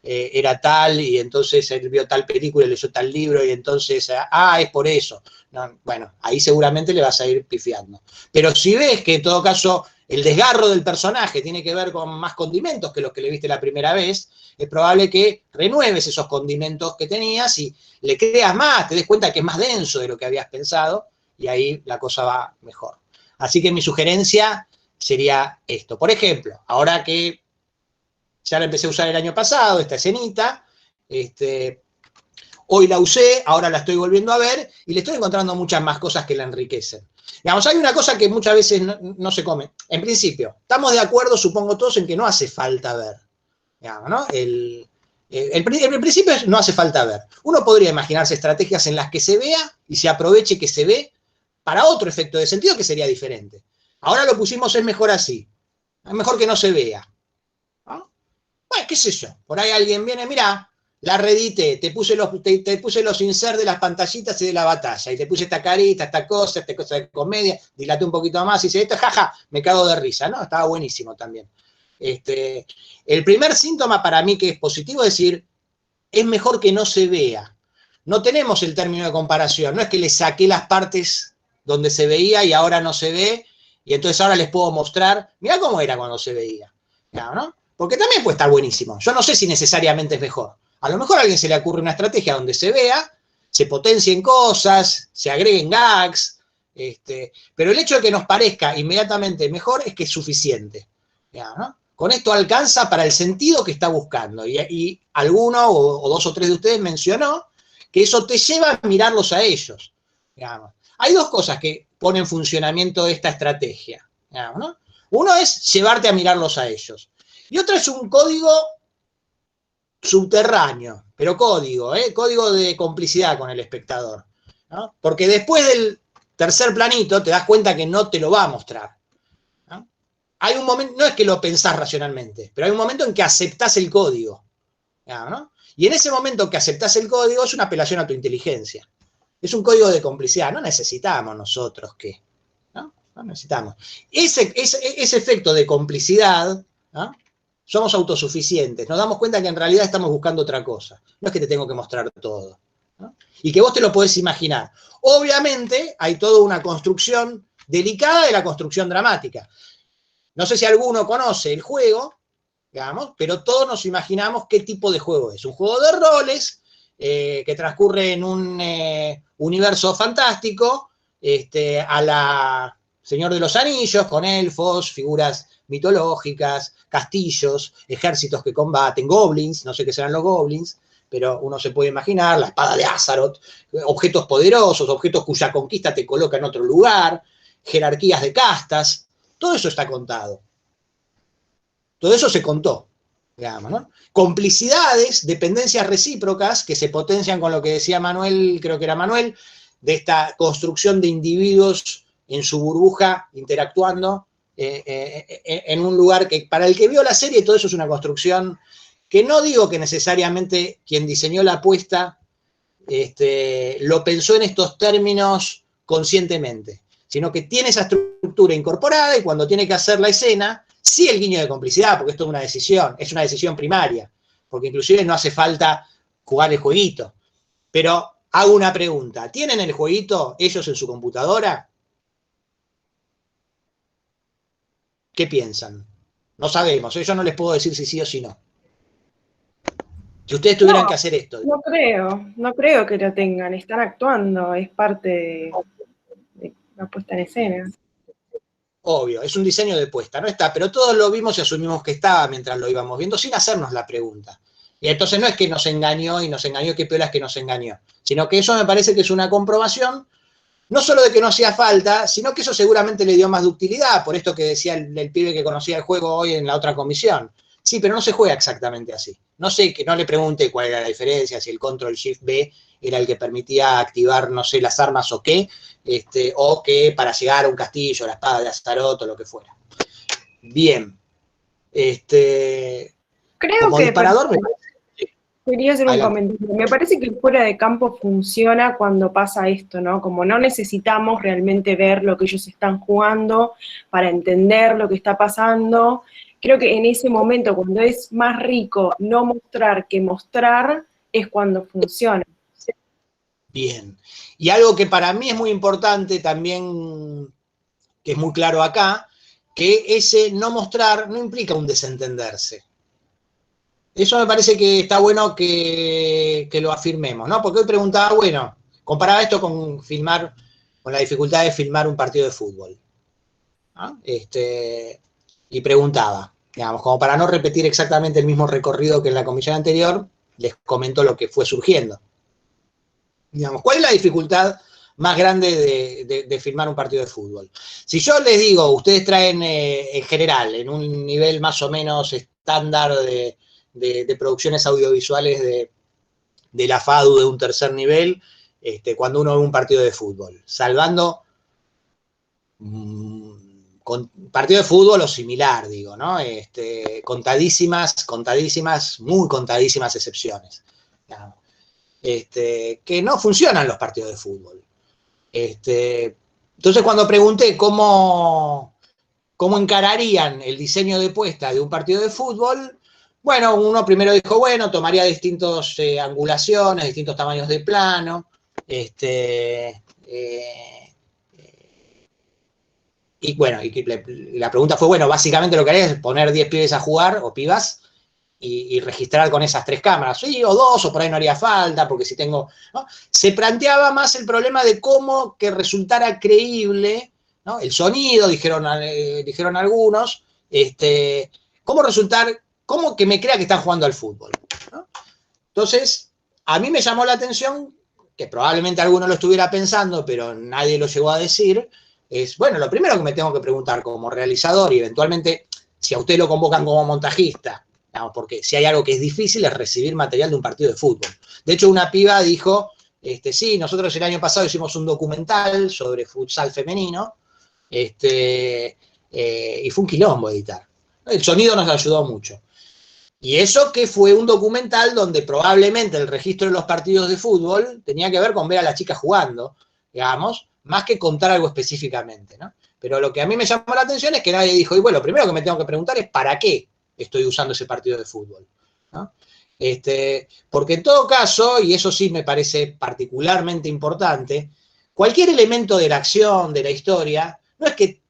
era tal, y entonces él vio tal película y leyó tal libro, y entonces, es por eso. No, bueno, ahí seguramente le vas a ir pifiando. Pero si ves que en todo caso el desgarro del personaje tiene que ver con más condimentos que los que le viste la primera vez, es probable que renueves esos condimentos que tenías y le creas más, te des cuenta que es más denso de lo que habías pensado, y ahí la cosa va mejor. Así que mi sugerencia sería esto. Por ejemplo, ahora que ya la empecé a usar el año pasado, esta escenita, hoy la usé, ahora la estoy volviendo a ver, y le estoy encontrando muchas más cosas que la enriquecen. Digamos, hay una cosa que muchas veces no se come. En principio, estamos de acuerdo, supongo todos, en que no hace falta ver. Digamos, ¿no? El principio es no hace falta ver. Uno podría imaginarse estrategias en las que se vea y se aproveche que se ve para otro efecto de sentido que sería diferente. Ahora lo pusimos, es mejor así. Es mejor que no se vea. Bueno, qué sé yo, por ahí alguien viene, mirá, la reedité, te puse los inserts de las pantallitas y de la batalla, y te puse esta carita, esta cosa de comedia, dilaté un poquito más, y dice, esto, jaja, me cago de risa, ¿no? Estaba buenísimo también. El primer síntoma para mí que es positivo es decir, es mejor que no se vea. No tenemos el término de comparación, no es que le saqué las partes donde se veía y ahora no se ve, y entonces ahora les puedo mostrar, mirá cómo era cuando se veía, ¿no? Porque también puede estar buenísimo. Yo no sé si necesariamente es mejor. A lo mejor a alguien se le ocurre una estrategia donde se vea, se potencien cosas, se agreguen gags, pero el hecho de que nos parezca inmediatamente mejor es que es suficiente, ¿no? Con esto alcanza para el sentido que está buscando. Y alguno o dos o tres de ustedes mencionó que eso te lleva a mirarlos a ellos, digamos. Hay dos cosas que ponen en funcionamiento esta estrategia, digamos, ¿no? Uno es llevarte a mirarlos a ellos. Y otra es un código subterráneo, pero código de complicidad con el espectador, ¿no? Porque después del tercer planito te das cuenta que no te lo va a mostrar, ¿no? Hay un momento, no es que lo pensás racionalmente, pero hay un momento en que aceptás el código, ¿no? Y en ese momento que aceptás el código es una apelación a tu inteligencia. Es un código de complicidad, no necesitamos nosotros que, ¿no? ¿no? Necesitamos. Ese efecto de complicidad, ¿no? Somos autosuficientes, nos damos cuenta que en realidad estamos buscando otra cosa. No es que te tengo que mostrar todo, ¿no? Y que vos te lo podés imaginar. Obviamente hay toda una construcción delicada de la construcción dramática. No sé si alguno conoce el juego, digamos, pero todos nos imaginamos qué tipo de juego es. Un juego de roles que transcurre en un universo fantástico, a la Señor de los Anillos, con elfos, figuras mitológicas, castillos, ejércitos que combaten, goblins, no sé qué serán los goblins, pero uno se puede imaginar, la espada de Azeroth, objetos poderosos, objetos cuya conquista te coloca en otro lugar, jerarquías de castas, todo eso está contado. Todo eso se contó, digamos, ¿no? Complicidades, dependencias recíprocas que se potencian con lo que decía Manuel, creo que era Manuel, de esta construcción de individuos en su burbuja interactuando en un lugar que para el que vio la serie todo eso es una construcción que no digo que necesariamente quien diseñó la apuesta lo pensó en estos términos conscientemente, sino que tiene esa estructura incorporada y cuando tiene que hacer la escena, sí el guiño de complicidad, porque esto es una decisión primaria, porque inclusive no hace falta jugar el jueguito. Pero hago una pregunta, ¿tienen el jueguito ellos en su computadora? ¿Qué piensan? No sabemos, yo no les puedo decir si sí o si no. Si ustedes tuvieran que hacer esto. No creo que lo tengan, están actuando, es parte de la puesta en escena. Obvio, es un diseño de puesta, no está, pero todos lo vimos y asumimos que estaba mientras lo íbamos viendo, sin hacernos la pregunta. Y entonces no es que nos engañó y nos engañó, qué peor es que nos engañó, sino que eso me parece que es una comprobación, no solo de que no hacía falta, sino que eso seguramente le dio más ductilidad, por esto que decía el pibe que conocía el juego hoy en la otra comisión. Sí, pero no se juega exactamente así. No sé, que no le pregunte cuál era la diferencia, si el Control Shift B era el que permitía activar, no sé, las armas o qué, o que para llegar a un castillo, la espada de Astaroth o lo que fuera. Bien. Creo como que disparador, quería hacer un comentario. Me parece que fuera de campo funciona cuando pasa esto, ¿no? Como no necesitamos realmente ver lo que ellos están jugando para entender lo que está pasando. Creo que en ese momento, cuando es más rico no mostrar que mostrar, es cuando funciona. Bien. Y algo que para mí es muy importante también, que es muy claro acá, que ese no mostrar no implica un desentenderse. Eso me parece que está bueno que lo afirmemos, ¿no? Porque hoy preguntaba, bueno, comparaba esto con con la dificultad de filmar un partido de fútbol, ¿no? Y preguntaba, digamos, como para no repetir exactamente el mismo recorrido que en la comisión anterior, les comento lo que fue surgiendo. Digamos, ¿cuál es la dificultad más grande de filmar un partido de fútbol? Si yo les digo, ustedes traen en general, en un nivel más o menos estándar de producciones audiovisuales de la FADU de un tercer nivel, cuando uno ve un partido de fútbol, salvando con partido de fútbol o similar, digo, ¿no? Muy contadísimas excepciones, ¿no? Que no funcionan los partidos de fútbol. Entonces, cuando pregunté cómo encararían el diseño de puesta de un partido de fútbol, bueno, uno primero dijo, bueno, tomaría distintas angulaciones, distintos tamaños de plano, y bueno, y la pregunta fue, bueno, básicamente lo que haría es poner 10 pibes a jugar, o pibas, y registrar con esas 3 cámaras, sí, o 2, o por ahí no haría falta, porque si tengo, ¿no? Se planteaba más el problema de cómo que resultara creíble, ¿no? El sonido, dijeron algunos, cómo que me crea que están jugando al fútbol, ¿no? Entonces, a mí me llamó la atención, que probablemente alguno lo estuviera pensando, pero nadie lo llegó a decir, es, bueno, lo primero que me tengo que preguntar como realizador, y eventualmente, si a usted lo convocan como montajista, porque si hay algo que es difícil es recibir material de un partido de fútbol. De hecho, una piba dijo, sí, nosotros el año pasado hicimos un documental sobre futsal femenino, y fue un quilombo editar. El sonido nos ayudó mucho. Y eso que fue un documental donde probablemente el registro de los partidos de fútbol tenía que ver con ver a las chicas jugando, digamos, más que contar algo específicamente, ¿no? Pero lo que a mí me llamó la atención es que nadie dijo, y bueno, lo primero que me tengo que preguntar es ¿para qué estoy usando ese partido de fútbol? ¿No? Porque en todo caso, y eso sí me parece particularmente importante, cualquier elemento de la acción, de la historia, no es que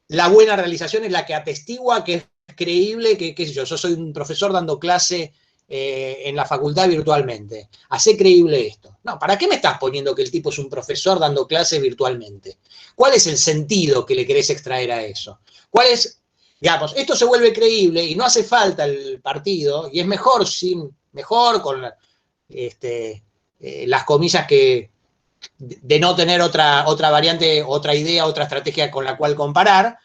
la buena realización es la que atestigua que es creíble, que qué sé yo soy un profesor dando clase en la facultad virtualmente. Hacé creíble esto. No, ¿para qué me estás poniendo que el tipo es un profesor dando clase virtualmente? ¿Cuál es el sentido que le querés extraer a eso? ¿Cuál es, digamos, esto se vuelve creíble y no hace falta el partido, y es mejor con las comillas que de no tener otra variante, otra idea, otra estrategia con la cual comparar,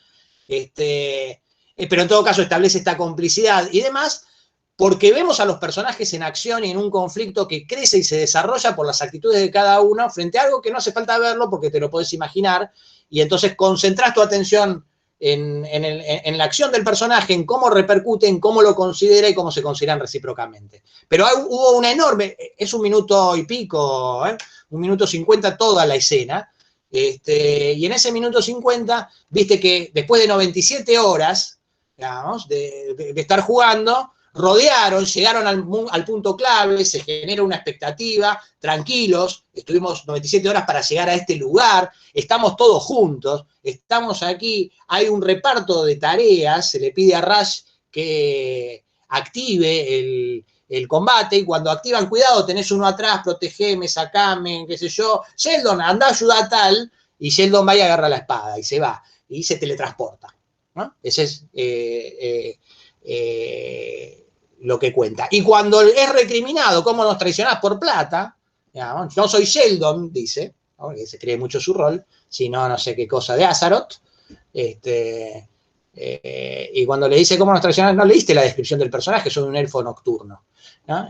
pero en todo caso establece esta complicidad y demás, porque vemos a los personajes en acción y en un conflicto que crece y se desarrolla por las actitudes de cada uno frente a algo que no hace falta verlo porque te lo podés imaginar, y entonces concentrás tu atención en la acción del personaje, en cómo repercute, en cómo lo considera y cómo se consideran recíprocamente. Pero hubo una enorme, es 1 minuto y pico, 1 minuto 50 toda la escena, y en ese 1 minuto 50, viste que después de 97 horas, digamos, de estar jugando, rodearon, llegaron al punto clave, se genera una expectativa, tranquilos, estuvimos 97 horas para llegar a este lugar, estamos todos juntos, estamos aquí, hay un reparto de tareas, se le pide a Rush que active el combate, y cuando activan, cuidado, tenés uno atrás, protegeme, sacame, qué sé yo, Sheldon, anda a ayudar a tal, y Sheldon va y agarra la espada, y se va, y se teletransporta, ¿no? Ese es lo que cuenta. Y cuando es recriminado, ¿cómo nos traicionás por plata? Digamos, no soy Sheldon, dice, ¿no? Que se cree mucho su rol, sino no sé qué cosa de Azaroth, y cuando le dice cómo nos traicionás, no leíste la descripción del personaje, soy un elfo nocturno, ¿no?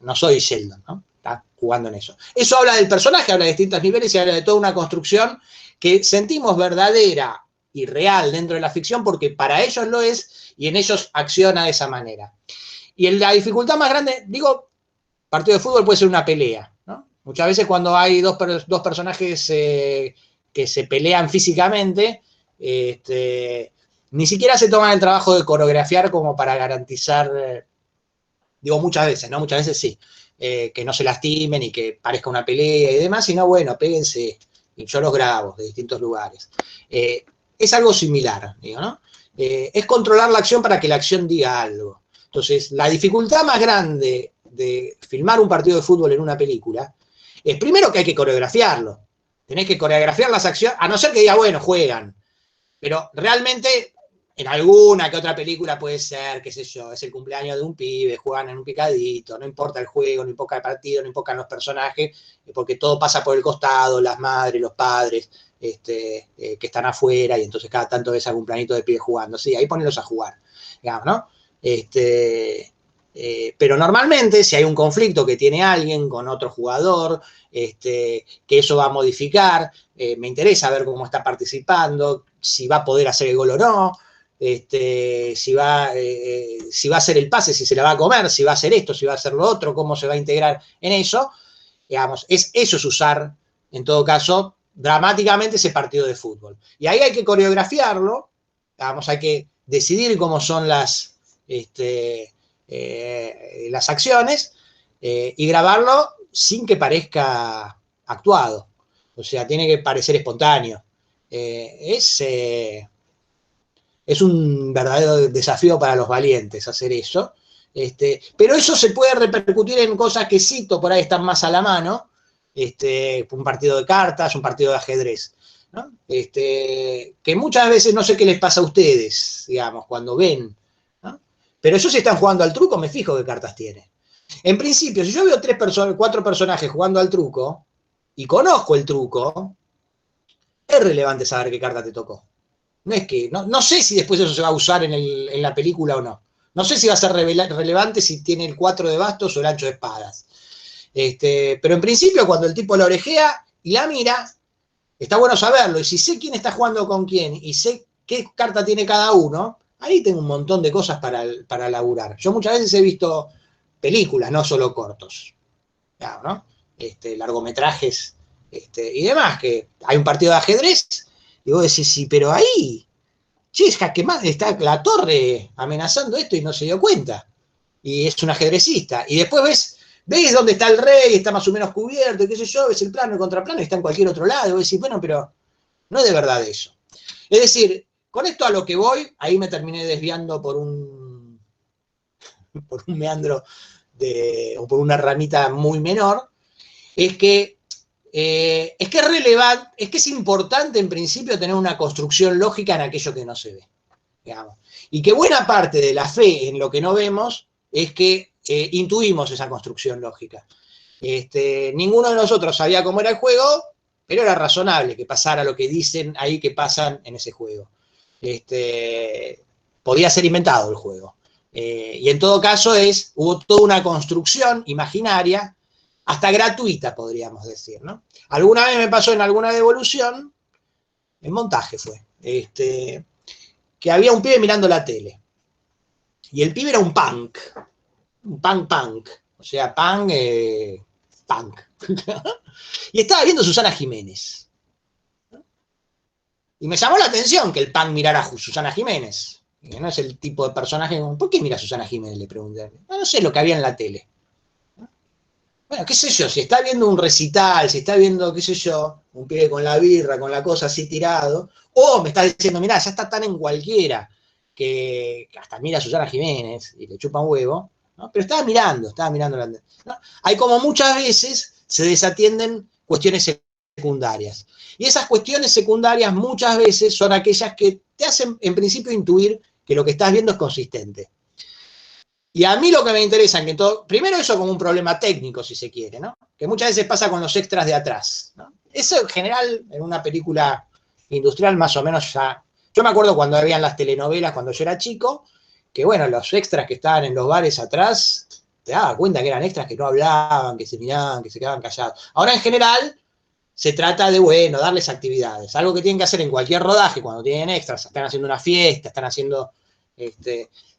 No soy Sheldon, ¿no? Está jugando en eso. Eso habla del personaje, habla de distintos niveles y habla de toda una construcción que sentimos verdadera y real dentro de la ficción porque para ellos lo es y en ellos acciona de esa manera. Y la dificultad más grande, digo, partido de fútbol puede ser una pelea, ¿no? Muchas veces cuando hay dos personajes que se pelean físicamente, ni siquiera se toman el trabajo de coreografiar como para garantizar, digo muchas veces, ¿no? Muchas veces sí, que no se lastimen y que parezca una pelea y demás, sino bueno, péguense, y yo los grabo de distintos lugares. Es algo similar, digo, ¿no? Es controlar la acción para que la acción diga algo. Entonces, la dificultad más grande de filmar un partido de fútbol en una película es primero que hay que coreografiarlo. Tenés que coreografiar las acciones, a no ser que diga, bueno, juegan. Pero realmente, en alguna que otra película puede ser, qué sé yo, es el cumpleaños de un pibe, juegan en un picadito, no importa el juego, no importa el partido, no importan los personajes, porque todo pasa por el costado, las madres, los padres, que están afuera, y entonces cada tanto ves algún planito de pibe jugando. Sí, ahí ponelos a jugar, digamos, ¿no? Pero normalmente, si hay un conflicto que tiene alguien con otro jugador, que eso va a modificar, me interesa ver cómo está participando, si va a poder hacer el gol o no, si va a hacer el pase, si se la va a comer, si va a hacer esto, si va a hacer lo otro, cómo se va a integrar en eso, digamos, eso es usar, en todo caso, dramáticamente ese partido de fútbol. Y ahí hay que coreografiarlo, digamos, hay que decidir cómo son las acciones y grabarlo sin que parezca actuado. O sea, tiene que parecer espontáneo. Es un verdadero desafío para los valientes hacer eso. Pero eso se puede repercutir en cosas que cito por ahí están más a la mano. Un partido de cartas, un partido de ajedrez, ¿no? Que muchas veces no sé qué les pasa a ustedes, digamos, cuando ven, ¿no? Pero yo si están jugando al truco me fijo qué cartas tiene. En principio, si yo veo 4 personajes jugando al truco y conozco el truco, es relevante saber qué carta te tocó. No es que, no sé si después eso se va a usar en la película o no. No sé si va a ser relevante si tiene el 4 de bastos o el ancho de espadas. Pero en principio, cuando el tipo la orejea y la mira, está bueno saberlo. Y si sé quién está jugando con quién y sé qué carta tiene cada uno, ahí tengo un montón de cosas para laburar. Yo muchas veces he visto películas, no solo cortos, claro, ¿no? Largometrajes y demás, que hay un partido de ajedrez, y vos decís, sí, pero ahí, che, está la torre amenazando esto y no se dio cuenta, y es un ajedrecista, y después ves dónde está el rey, está más o menos cubierto, qué sé yo, ves el plano, el contraplano, y está en cualquier otro lado, y vos decís, bueno, pero no es de verdad eso. Es decir, con esto a lo que voy, ahí me terminé desviando por un meandro o por una ramita muy menor, es que es relevante, es que es importante en principio tener una construcción lógica en aquello que no se ve, digamos. Y que buena parte de la fe en lo que no vemos es que intuimos esa construcción lógica. Ninguno de nosotros sabía cómo era el juego, pero era razonable que pasara lo que dicen ahí que pasan en ese juego. Podía ser inventado el juego. Y en todo caso hubo toda una construcción imaginaria, hasta gratuita, podríamos decir, ¿no? Alguna vez me pasó en alguna devolución, en montaje fue, que había un pibe mirando la tele. Y el pibe era un punk, o sea, punk. Y estaba viendo Susana Jiménez. Y me llamó la atención que el punk mirara a Susana Jiménez. Que no es el tipo de personaje. ¿Por qué mira a Susana Jiménez? Le pregunté. No sé lo que había en la tele. Bueno, qué sé yo, si está viendo un recital, si está viendo, qué sé yo, un pibe con la birra, con la cosa así tirado, o me está diciendo, mirá, ya está tan en cualquiera que hasta mira a Susana Jiménez y le chupa un huevo, ¿no? Pero estaba mirando la tele, ¿no? Hay como muchas veces se desatienden cuestiones secundarias. Y esas cuestiones secundarias muchas veces son aquellas que te hacen en principio intuir que lo que estás viendo es consistente. Y a mí lo que me interesa, primero eso como un problema técnico, si se quiere, ¿no? Que muchas veces pasa con los extras de atrás, ¿no? Eso en general, en una película industrial más o menos ya... Yo me acuerdo cuando habían las telenovelas, cuando yo era chico, que bueno, los extras que estaban en los bares atrás, te daba cuenta que eran extras que no hablaban, que se miraban, que se quedaban callados. Ahora en general se trata de, bueno, darles actividades, algo que tienen que hacer en cualquier rodaje cuando tienen extras, están haciendo una fiesta, están haciendo...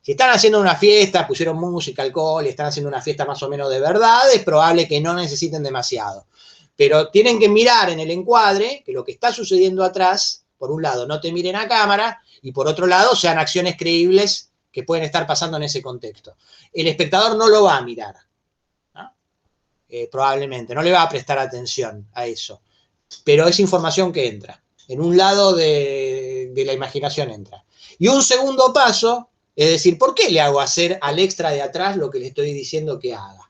Si están haciendo una fiesta, pusieron música, alcohol, y están haciendo una fiesta más o menos de verdad, es probable que no necesiten demasiado. Pero tienen que mirar en el encuadre que lo que está sucediendo atrás, por un lado, no te miren a cámara, y por otro lado, sean acciones creíbles que pueden estar pasando en ese contexto. El espectador no lo va a mirar, ¿no? Probablemente, no le va a prestar atención a eso. Pero es información que entra. En un lado de la imaginación entra. Y un segundo paso... Es decir, ¿por qué le hago hacer al extra de atrás lo que le estoy diciendo que haga?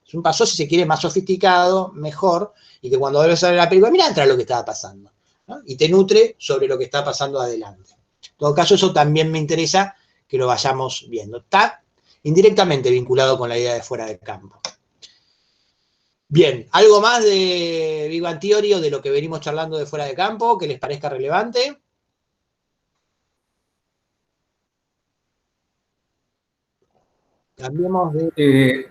Es un paso, si se quiere, más sofisticado, mejor, y que cuando vuelves a ver la película, mira, entra lo que estaba pasando, ¿no? Y te nutre sobre lo que está pasando adelante. En todo caso, eso también me interesa que lo vayamos viendo. Está indirectamente vinculado con la idea de fuera del campo. Bien, ¿algo más de Big Bang Theory o de lo que venimos charlando de fuera de campo que les parezca relevante? Cambiemos de...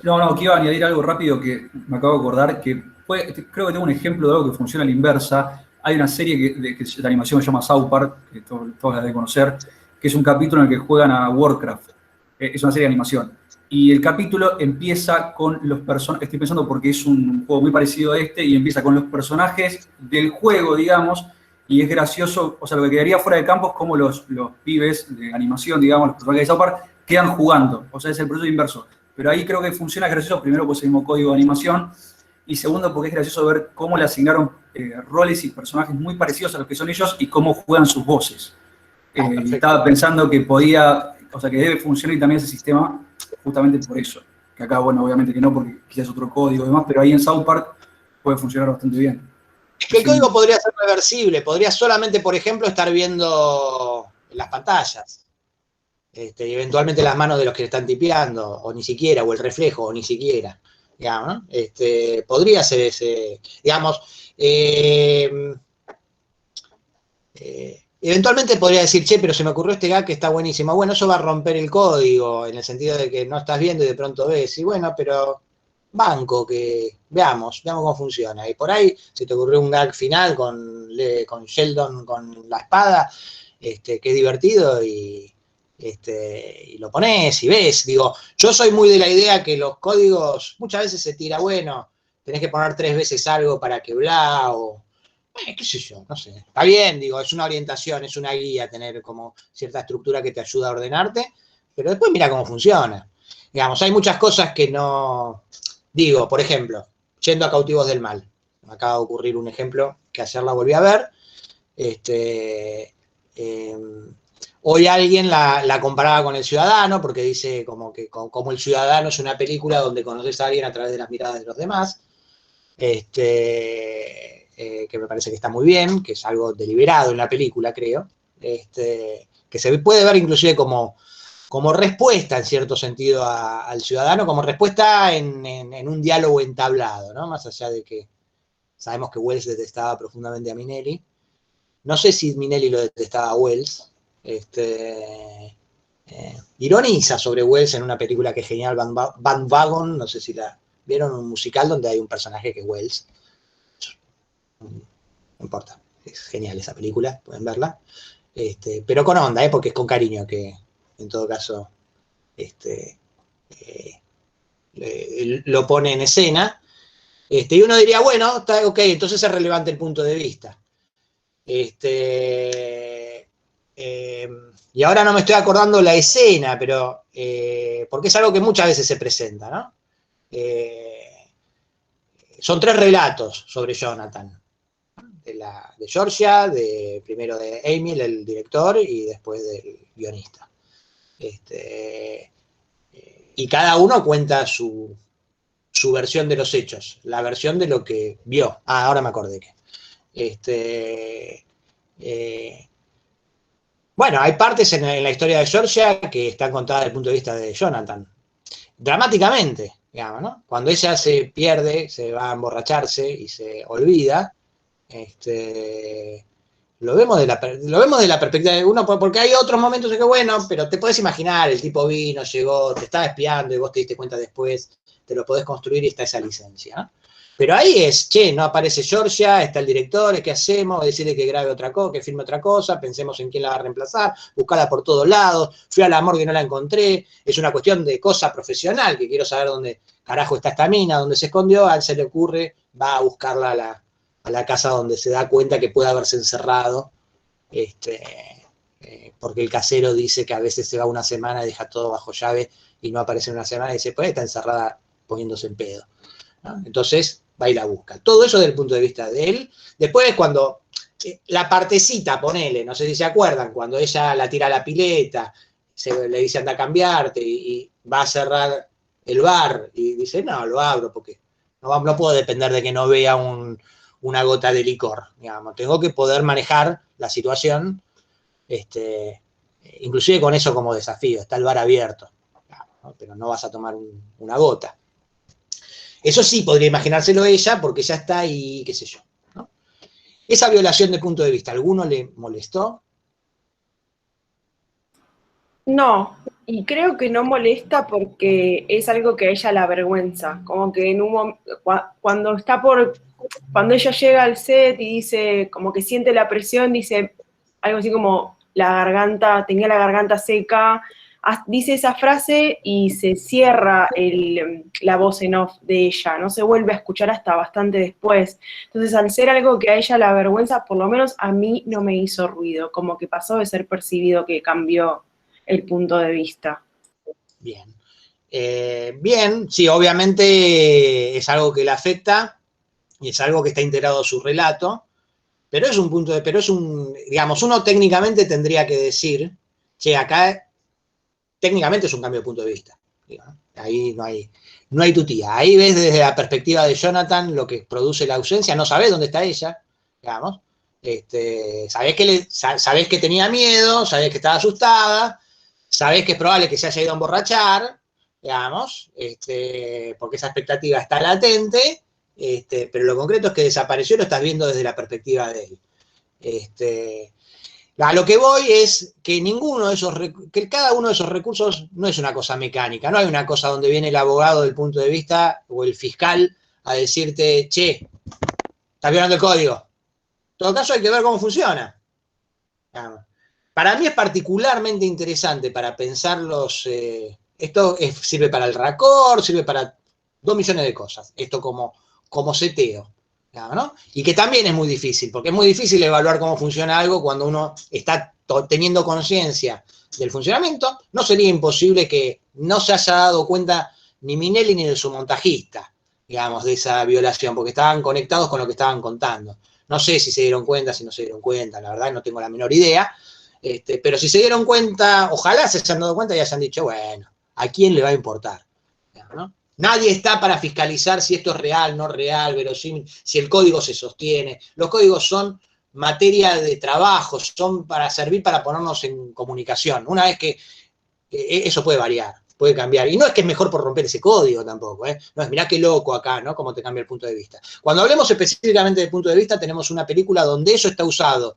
No, que iba a añadir algo rápido que me acabo de acordar, que creo que tengo un ejemplo de algo que funciona a la inversa. Hay una serie que de animación que se llama South Park, que todos la deben conocer, que es un capítulo en el que juegan a Warcraft. Es una serie de animación. Y el capítulo empieza con los personajes, estoy pensando porque es un juego muy parecido a este, y empieza con los personajes del juego, digamos, y es gracioso, o sea, lo que quedaría fuera de campo es como los pibes de animación, digamos, los personajes de South Park, quedan jugando, o sea, es el proceso inverso. Pero ahí creo que funciona gracioso, primero porque es el mismo código de animación, y segundo porque es gracioso ver cómo le asignaron roles y personajes muy parecidos a los que son ellos y cómo juegan sus voces. Estaba pensando que podía, o sea, que debe funcionar y también ese sistema justamente por eso. Que acá, bueno, obviamente que no, porque quizás es otro código y demás, pero ahí en South Park puede funcionar bastante bien. Es que el código podría ser reversible, podría solamente, por ejemplo, estar viendo las pantallas. Y eventualmente las manos de los que le están tipeando, o ni siquiera, o el reflejo, o ni siquiera, digamos, ¿no? Podría ser ese, digamos, eventualmente podría decir, che, pero se me ocurrió este gag que está buenísimo. Bueno, eso va a romper el código, en el sentido de que no estás viendo y de pronto ves, y bueno, pero banco, que veamos cómo funciona. Y por ahí se te ocurrió un gag final con Sheldon con la espada, que es divertido y lo pones y ves. Digo, yo soy muy de la idea que los códigos, muchas veces se tira, bueno, tenés que poner 3 veces algo para que bla, o qué sé yo, no sé. Está bien, digo, es una orientación, es una guía tener como cierta estructura que te ayuda a ordenarte, pero después mira cómo funciona. Digamos, hay muchas cosas que no... Digo, por ejemplo, yendo a Cautivos del Mal. Me acaba de ocurrir un ejemplo que ayer la volví a ver. Hoy alguien la comparaba con El Ciudadano, porque dice como El Ciudadano es una película donde conoces a alguien a través de las miradas de los demás. Que me parece que está muy bien, que es algo deliberado en la película, creo. Que se puede ver inclusive como respuesta, en cierto sentido, al ciudadano, como respuesta en un diálogo entablado, ¿no? Más allá de que sabemos que Wells detestaba profundamente a Minelli. No sé si Minelli lo detestaba a Wells. Ironiza sobre Wells en una película que es genial, Bandwagon, no sé si la vieron, un musical donde hay un personaje que es Wells. No importa, es genial esa película, pueden verla. Pero con onda, porque es con cariño que, en todo caso, lo pone en escena. Y uno diría, bueno, está ok, entonces es relevante el punto de vista. Y ahora no me estoy acordando la escena, pero porque es algo que muchas veces se presenta, ¿no? Son 3 relatos sobre Jonathan. De Georgia, primero de Emil, el director, y después del guionista. Y cada uno cuenta su versión de los hechos, la versión de lo que vio. Ahora me acordé que. Bueno, hay partes en la historia de Georgia que están contadas desde el punto de vista de Jonathan. Dramáticamente, digamos, ¿no? Cuando ella se pierde, se va a emborracharse y se olvida, lo vemos de la perspectiva de uno, porque hay otros momentos en que, bueno, pero te podés imaginar, el tipo vino, llegó, te estaba espiando y vos te diste cuenta después, te lo podés construir y está esa licencia, ¿no? Pero ahí es, no aparece Georgia, está el director, ¿qué hacemos? Decirle que grabe otra cosa, que filme otra cosa, pensemos en quién la va a reemplazar, buscarla por todos lados, fui a la morgue y no la encontré, es una cuestión de cosa profesional, que quiero saber dónde carajo está esta mina, dónde se escondió, a él se le ocurre, va a buscarla a la casa donde se da cuenta que puede haberse encerrado, porque el casero dice que a veces se va una semana y deja todo bajo llave y no aparece en una semana y dice, pues está encerrada poniéndose en pedo, ¿no? Entonces va y la busca. Todo eso desde el punto de vista de él. Después cuando la partecita, ponele, no sé si se acuerdan, cuando ella la tira a la pileta, le dice anda a cambiarte y va a cerrar el bar y dice, no, lo abro porque no puedo depender de que no vea una gota de licor, digamos. Tengo que poder manejar la situación, inclusive con eso como desafío. Está el bar abierto, ¿no? Pero no vas a tomar una gota. Eso sí podría imaginárselo ella, porque ya está ahí, qué sé yo, ¿no? Esa violación de punto de vista, ¿alguno le molestó? No, y creo que no molesta porque es algo que a ella la avergüenza. Como que cuando ella llega al set y dice, como que siente la presión, dice algo así como tenía la garganta seca, dice esa frase y se cierra la voz en off de ella, no se vuelve a escuchar hasta bastante después. Entonces, al ser algo que a ella la avergüenza, por lo menos a mí no me hizo ruido, como que pasó de ser percibido que cambió el punto de vista. Bien. Bien, sí, obviamente es algo que le afecta y es algo que está integrado a su relato, pero digamos, uno técnicamente tendría que decir, acá técnicamente es un cambio de punto de vista. Ahí no hay tutía. Ahí ves desde la perspectiva de Jonathan lo que produce la ausencia, no sabés dónde está ella, digamos. Sabés que tenía miedo, sabés que estaba asustada, sabés que es probable que se haya ido a emborrachar, digamos, porque esa expectativa está latente, pero lo concreto es que desapareció y lo estás viendo desde la perspectiva de él. A lo que voy es que cada uno de esos recursos no es una cosa mecánica, no hay una cosa donde viene el abogado del punto de vista o el fiscal a decirte, che, estás violando el código. En todo caso hay que ver cómo funciona. Para mí es particularmente interesante para pensar esto sirve para el RACOR, sirve para 2 millones de cosas. Esto como como seteo, ¿no? Y que también es muy difícil, porque es muy difícil evaluar cómo funciona algo cuando uno está teniendo conciencia del funcionamiento. No sería imposible que no se haya dado cuenta ni Minelli ni de su montajista, digamos, de esa violación, porque estaban conectados con lo que estaban contando. No sé si se dieron cuenta, si no se dieron cuenta, la verdad no tengo la menor idea, pero si se dieron cuenta, ojalá se hayan dado cuenta y hayan dicho, bueno, ¿a quién le va a importar? ¿No? Nadie está para fiscalizar si esto es real, no real, verosímil, si el código se sostiene. Los códigos son materia de trabajo, son para servir para ponernos en comunicación. Una vez que eso puede variar, puede cambiar. Y no es que es mejor por romper ese código tampoco, ¿eh? No es, mirá qué loco acá, ¿no? Cómo te cambia el punto de vista. Cuando hablemos específicamente del punto de vista, tenemos una película donde eso está usado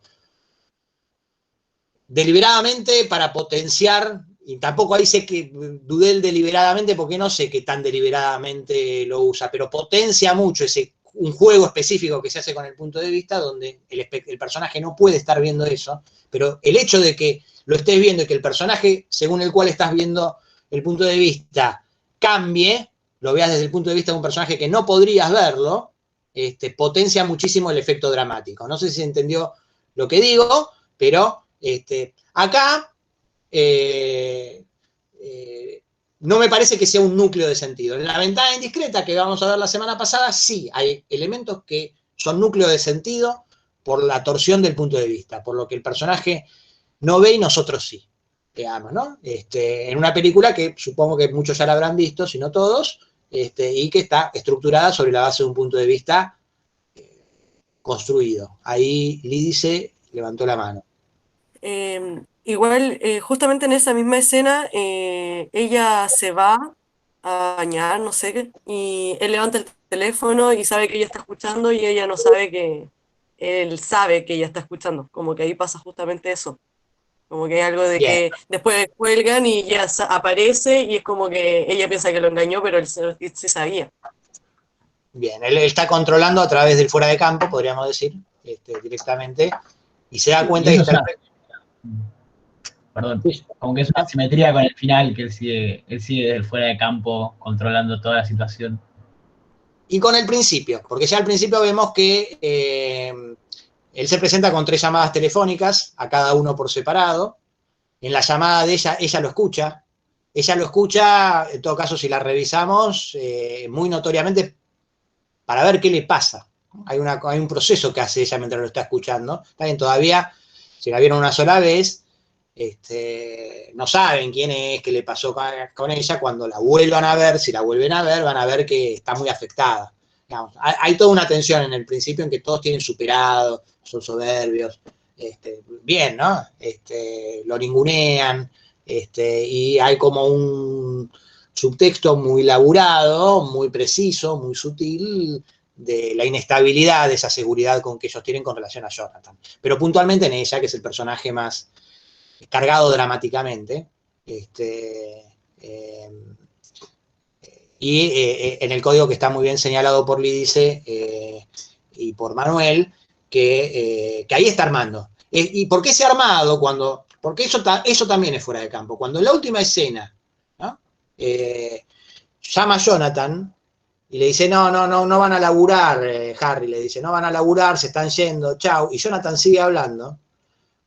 deliberadamente para potenciar, y tampoco ahí sé que dudé el deliberadamente porque no sé qué tan deliberadamente lo usa, pero potencia mucho un juego específico que se hace con el punto de vista donde el personaje no puede estar viendo eso, pero el hecho de que lo estés viendo y que el personaje según el cual estás viendo el punto de vista cambie, lo veas desde el punto de vista de un personaje que no podrías verlo, potencia muchísimo el efecto dramático. No sé si se entendió lo que digo, pero acá no me parece que sea un núcleo de sentido. En La ventana indiscreta que vamos a ver la semana pasada, sí, hay elementos que son núcleo de sentido por la torsión del punto de vista, por lo que el personaje no ve y nosotros sí, digamos, ¿no? En una película que supongo que muchos ya la habrán visto, si no todos, y que está estructurada sobre la base de un punto de vista construido. Ahí Lídice levantó la mano. Igual, justamente en esa misma escena, ella se va a bañar, no sé qué, y él levanta el teléfono y sabe que ella está escuchando y ella no sabe que él sabe que ella está escuchando. Como que ahí pasa justamente eso. Como que hay algo de que después cuelgan y ella aparece y es como que ella piensa que lo engañó, pero él se sabía. Bien, él está controlando a través del fuera de campo, podríamos decir, directamente, y se da cuenta que está... Perdón, como que es una simetría con el final, que él sigue desde el fuera de campo controlando toda la situación. Y con el principio, porque ya al principio vemos que él se presenta con 3 llamadas telefónicas, a cada uno por separado. En la llamada de ella lo escucha. Ella lo escucha, en todo caso, si la revisamos, muy notoriamente para ver qué le pasa. Hay un proceso que hace ella mientras lo está escuchando. Está bien, todavía, si la vieron una sola vez, no saben quién es, qué le pasó con ella. Cuando la vuelvan a ver, si la vuelven a ver, van a ver que está muy afectada. Digamos, hay toda una tensión en el principio en que todos tienen superado, son soberbios, bien, ¿no? Lo ningunean, y hay como un subtexto muy laburado, muy preciso, muy sutil, de la inestabilidad de esa seguridad con que ellos tienen con relación a Jonathan. Pero puntualmente en ella, que es el personaje más cargado dramáticamente, y en el código que está muy bien señalado por Lídice y por Manuel, que ahí está armando. ¿Y por qué se ha armado? Porque eso también es fuera de campo. Cuando en la última escena, ¿no? Llama a Jonathan y le dice, no van a laburar, Harry le dice, no van a laburar, se están yendo, chau, y Jonathan sigue hablando,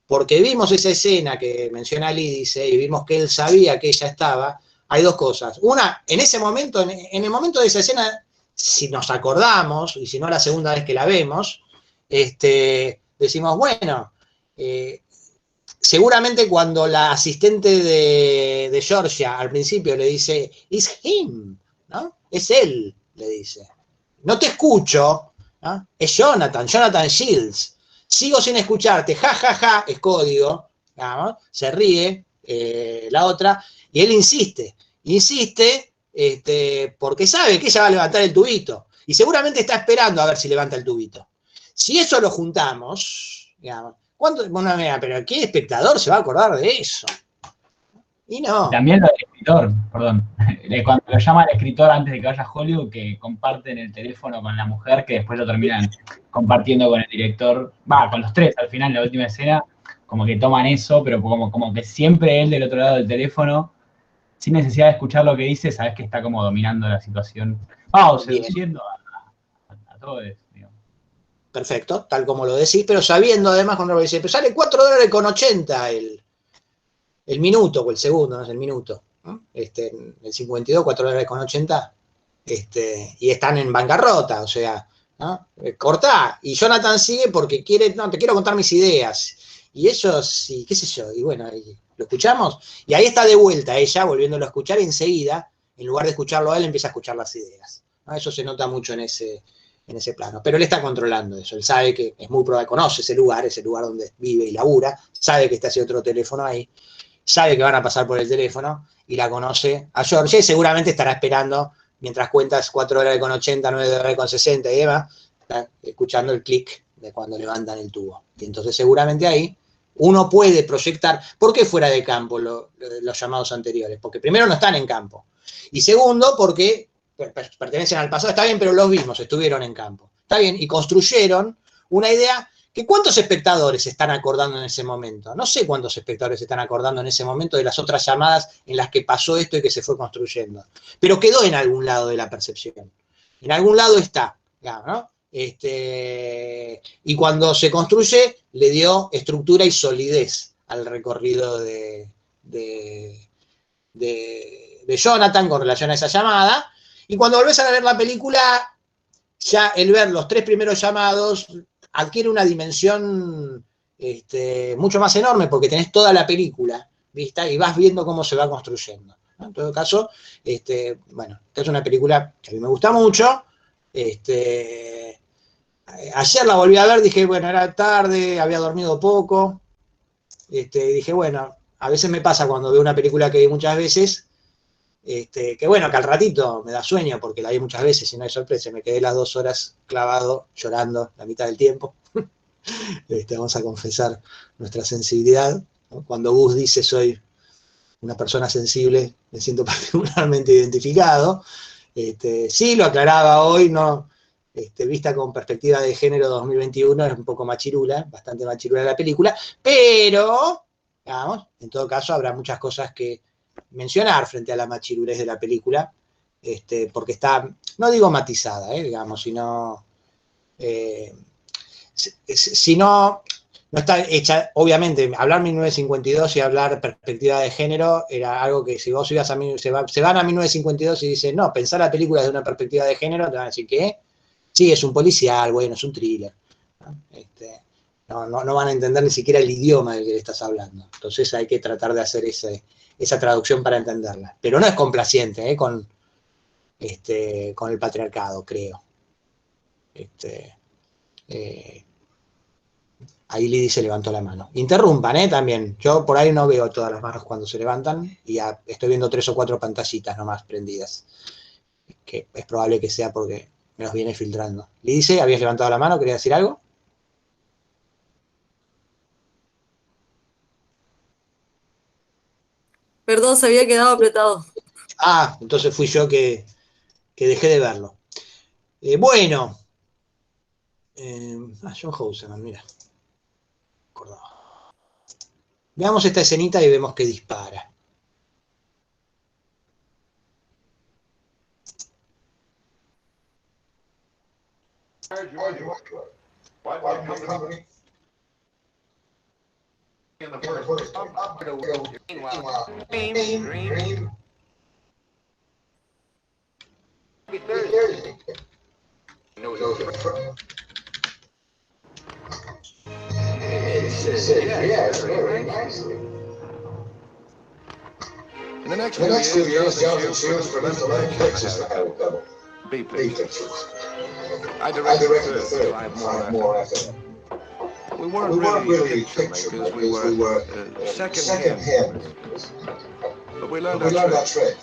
porque vimos esa escena que menciona Lídice y vimos que él sabía que ella estaba. Hay 2 cosas. Una, en ese momento, en el momento de esa escena, si nos acordamos, y si no la segunda vez que la vemos, decimos, bueno, seguramente cuando la asistente de Georgia al principio le dice, it's him, ¿no? Es él, le dice. No te escucho, ¿no? Es Jonathan Shields. Sigo sin escucharte, ja, es código, digamos, se ríe la otra, y él insiste, porque sabe que ella va a levantar el tubito, y seguramente está esperando a ver si levanta el tubito. Si eso lo juntamos, digamos, bueno, mira, pero ¿qué espectador se va a acordar de eso? Y no. También lo del escritor, perdón. Cuando lo llama al escritor antes de que vaya a Hollywood, que comparten el teléfono con la mujer, que después lo terminan compartiendo con el director, con los 3 al final, en la última escena, como que toman eso, pero como que siempre él del otro lado del teléfono, sin necesidad de escuchar lo que dice, sabes que está como dominando la situación. Seduciendo a todos, digamos. Perfecto, tal como lo decís, pero sabiendo además cuando lo dice, pero sale $4.80 el minuto, o el segundo, no es el minuto, ¿no? El 52, $4.80, y están en bancarrota, o sea, ¿no? Cortá, y Jonathan sigue porque quiere, no, te quiero contar mis ideas, y eso sí, qué sé yo, y bueno, lo escuchamos, y ahí está de vuelta ella, volviéndolo a escuchar, y enseguida, en lugar de escucharlo a él, empieza a escuchar las ideas, ¿no? Eso se nota mucho en ese plano, pero él está controlando eso, él sabe que es muy probable, conoce ese lugar donde vive y labura, sabe que está ese otro teléfono ahí, sabe que van a pasar por el teléfono y la conoce a George, y seguramente estará esperando mientras cuentas $4.80, $9.60 y demás, está escuchando el clic de cuando levantan el tubo. Y entonces seguramente ahí uno puede proyectar. ¿Por qué fuera de campo los llamados anteriores? Porque primero no están en campo, y segundo porque pertenecen al pasado, está bien, pero los mismos estuvieron en campo. Está bien, y construyeron una idea que ¿cuántos espectadores se están acordando en ese momento? No sé cuántos espectadores se están acordando en ese momento de las otras llamadas en las que pasó esto y que se fue construyendo. Pero quedó en algún lado de la percepción. En algún lado está, ¿no? Y cuando se construye, le dio estructura y solidez al recorrido de Jonathan con relación a esa llamada. Y cuando volvés a ver la película, ya el ver los 3 primeros llamados adquiere una dimensión mucho más enorme, porque tenés toda la película vista y vas viendo cómo se va construyendo, ¿no? En todo caso, bueno, esta es una película que a mí me gusta mucho. Ayer la volví a ver, dije, bueno, era tarde, había dormido poco. Dije, bueno, a veces me pasa cuando veo una película que vi muchas veces, que bueno, que al ratito me da sueño porque la vi muchas veces y no hay sorpresa, me quedé las 2 horas clavado, llorando la mitad del tiempo. Vamos a confesar nuestra sensibilidad, ¿no? Cuando Gus dice soy una persona sensible, me siento particularmente identificado. Sí, lo aclaraba hoy, ¿no? Vista con perspectiva de género 2021, es un poco machirula, bastante machirula la película, pero, digamos, en todo caso habrá muchas cosas que mencionar frente a la machirulez de la película, porque está, no digo matizada, digamos, sino no está hecha, obviamente, hablar 1952 y hablar perspectiva de género era algo que si vos ibas se van a 1952 y dicen, no, pensar la película desde una perspectiva de género, te van a decir, ¿qué? Sí, es un policial, bueno, es un thriller, ¿no? No van a entender ni siquiera el idioma del que le estás hablando. Entonces hay que tratar de hacer esa traducción para entenderla. Pero no es complaciente con el patriarcado, creo. Ahí Lidi se levantó la mano. Interrumpan, también. Yo por ahí no veo todas las manos cuando se levantan y estoy viendo 3 o 4 pantallitas nomás prendidas. Que es probable que sea porque me los viene filtrando. Lidi, ¿habías levantado la mano? ¿Querías decir algo? Perdón, se había quedado apretado. Ah, entonces fui yo que dejé de verlo. Bueno. John Houseman, mira. Acordaba. Veamos esta escenita y vemos que dispara. In the next few years, Jonathan Shields produced a lot of pictures for Harry Double. B pictures. I directed the third, 5 more after that. We weren't really picture makers, we were second-hand. But we learned our trade.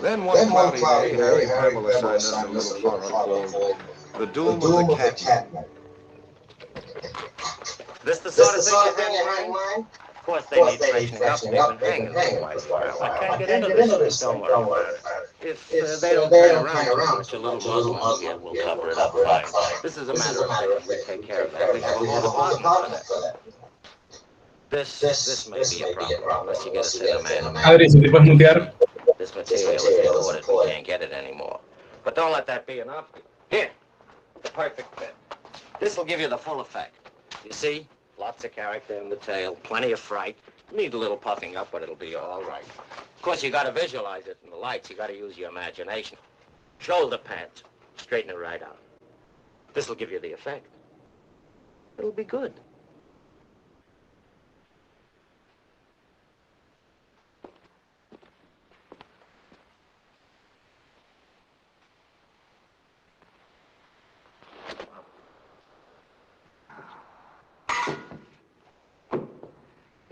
Then one cloudy day, Harry Pebble assigned us a little horror called The Doom of the Catman. This the sort of thing you have in mind? Of course they need freshening up and they've been hanging otherwise. I can't get into this, don't worry about it. If they don't hang around, a little muzzle here will cover it up fine. This is a matter of fact, we take care of that. We have a whole department for that. This may be a problem, unless you get us in a man. Adri, si te puedes mutear. This material is imported, we can't get it anymore. But don't let that be enough. Here, perfect fit. This will give you the full effect. You see? Lots of character in the tail, plenty of fright. Need a little puffing up, but it'll be all right. Of course, you gotta visualize it in the lights. You gotta use your imagination. Shoulder pads. Straighten it right out. This will give you the effect. It'll be good.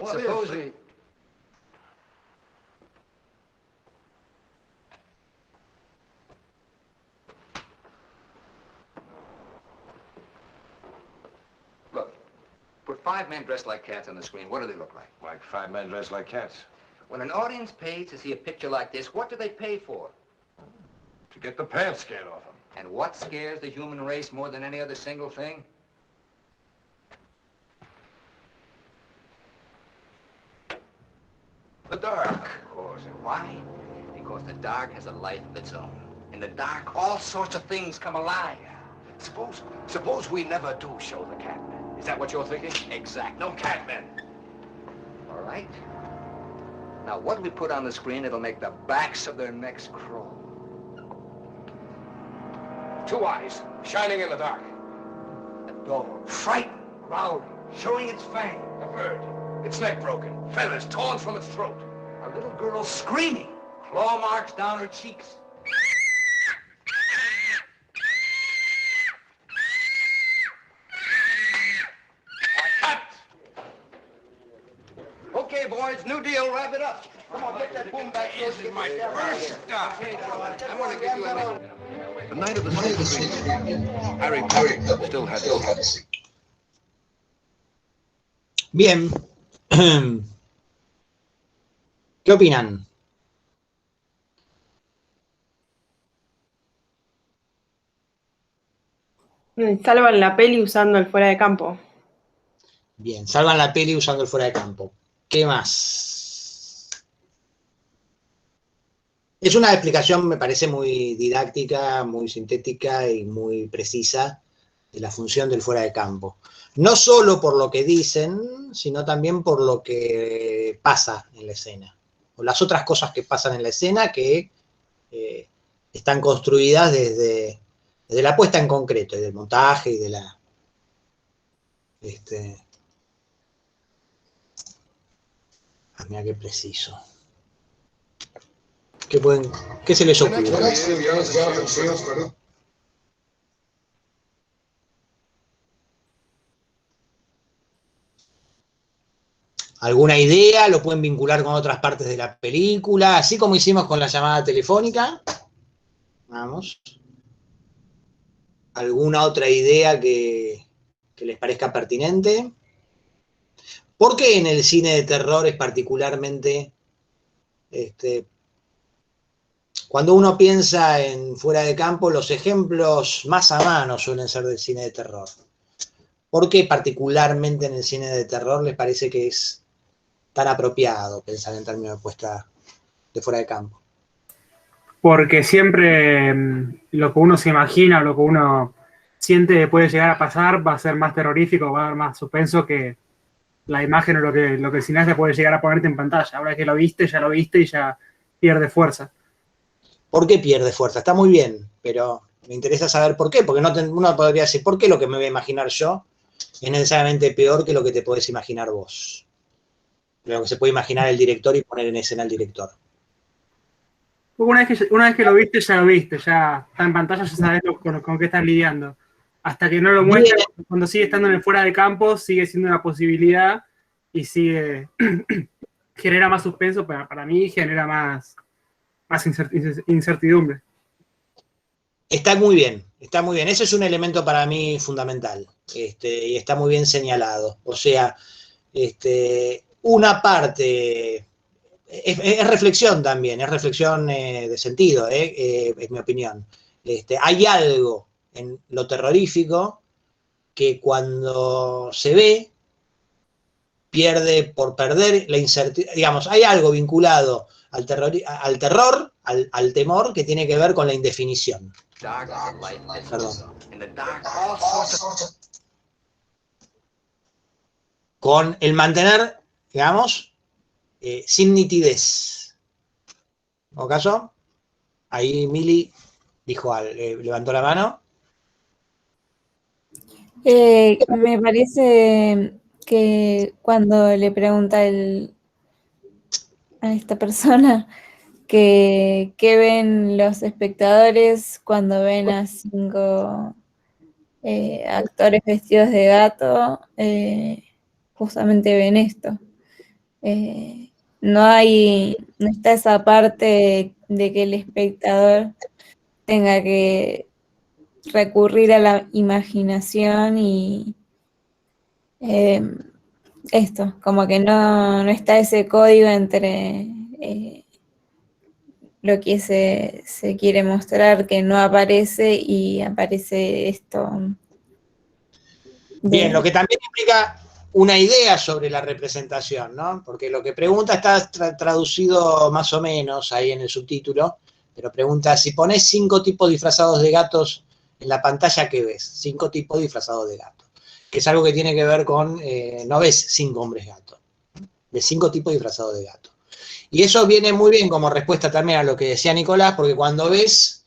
Suppose we... Look, put 5 men dressed like cats on the screen. What do they look like? Like 5 men dressed like cats. When an audience pays to see a picture like this, what do they pay for? To get the pants scared off them. And what scares the human race more than any other single thing? The dark. Of course. And why? Because the dark has a life of its own. In the dark, all sorts of things come alive. Suppose we never do show the Catmen. Is that what you're thinking? Exact. No Catmen. All right. Now, what do we put on the screen that'll make the backs of their necks crawl? 2 eyes, shining in the dark. A dog, frightened, growling, showing its fangs. A bird, its neck broken, feathers torn from its throat. A little girl screaming, claw marks down her cheeks. Okay, boys, new deal, wrap it up. Come on, get that boom back. This is my first stop. I want to give you a... The night of the Harry Potter still had a secret. Bien. ¿Qué opinan? Salvan la peli usando el fuera de campo. Bien, salvan la peli usando el fuera de campo. ¿Qué más? Es una explicación, me parece, muy didáctica, muy sintética y muy precisa de la función del fuera de campo. No solo por lo que dicen, sino también por lo que pasa en la escena. O las otras cosas que pasan en la escena que están construidas desde la puesta en concreto, y del montaje y de la... mira qué preciso. ¿Qué se les ocurre? ¿Alguna idea? ¿Lo pueden vincular con otras partes de la película? Así como hicimos con la llamada telefónica. Vamos. ¿Alguna otra idea que les parezca pertinente? ¿Por qué en el cine de terror es particularmente... cuando uno piensa en fuera de campo, los ejemplos más a mano suelen ser del cine de terror? ¿Por qué particularmente en el cine de terror les parece que es tan apropiado pensar en términos de puesta de fuera de campo? Porque siempre lo que uno se imagina, lo que uno siente que puede llegar a pasar, va a ser más terrorífico, va a dar más suspenso que la imagen o lo que el cineasta puede llegar a ponerte en pantalla. Ahora que lo viste, ya lo viste y ya pierde fuerza. ¿Por qué pierde fuerza? Está muy bien, pero me interesa saber por qué, porque uno podría decir, ¿por qué lo que me voy a imaginar yo es necesariamente peor que lo que te podés imaginar vos? Lo que se puede imaginar el director y poner en escena al director. Una vez que lo viste, ya lo viste, ya está en pantalla, ya sabes con qué estás lidiando. Hasta que no lo muestres, cuando sigue estando en el fuera de campo, sigue siendo una posibilidad y sigue genera más suspenso, para mí genera más incertidumbre. Está muy bien, está muy bien. Ese es un elemento para mí fundamental, y está muy bien señalado. O sea, una parte, es reflexión también, es reflexión de sentido, es mi opinión. Hay algo en lo terrorífico que cuando se ve, pierde por perder la incertidumbre. Digamos, hay algo vinculado al terror, al temor, que tiene que ver con la indefinición. dark, the light Perdón. misses. In the dark, all sorts of... Con el mantener, digamos, sin nitidez. ¿O caso? Ahí Mili dijo, levantó la mano. Me parece que cuando le pregunta a esta persona que qué ven los espectadores cuando ven a 5 actores vestidos de gato, justamente ven esto. No está esa parte de que el espectador tenga que recurrir a la imaginación y esto, como que no está ese código entre lo que se quiere mostrar, que no aparece, y aparece esto. Bien, lo que también implica una idea sobre la representación, ¿no? Porque lo que pregunta está traducido más o menos ahí en el subtítulo, pero pregunta, si pones 5 tipos disfrazados de gatos en la pantalla, ¿qué ves? 5 tipos disfrazados de gatos. Que es algo que tiene que ver con, no ves 5 hombres gatos, ves 5 tipos disfrazados de gatos. Y eso viene muy bien como respuesta también a lo que decía Nicolás, porque cuando ves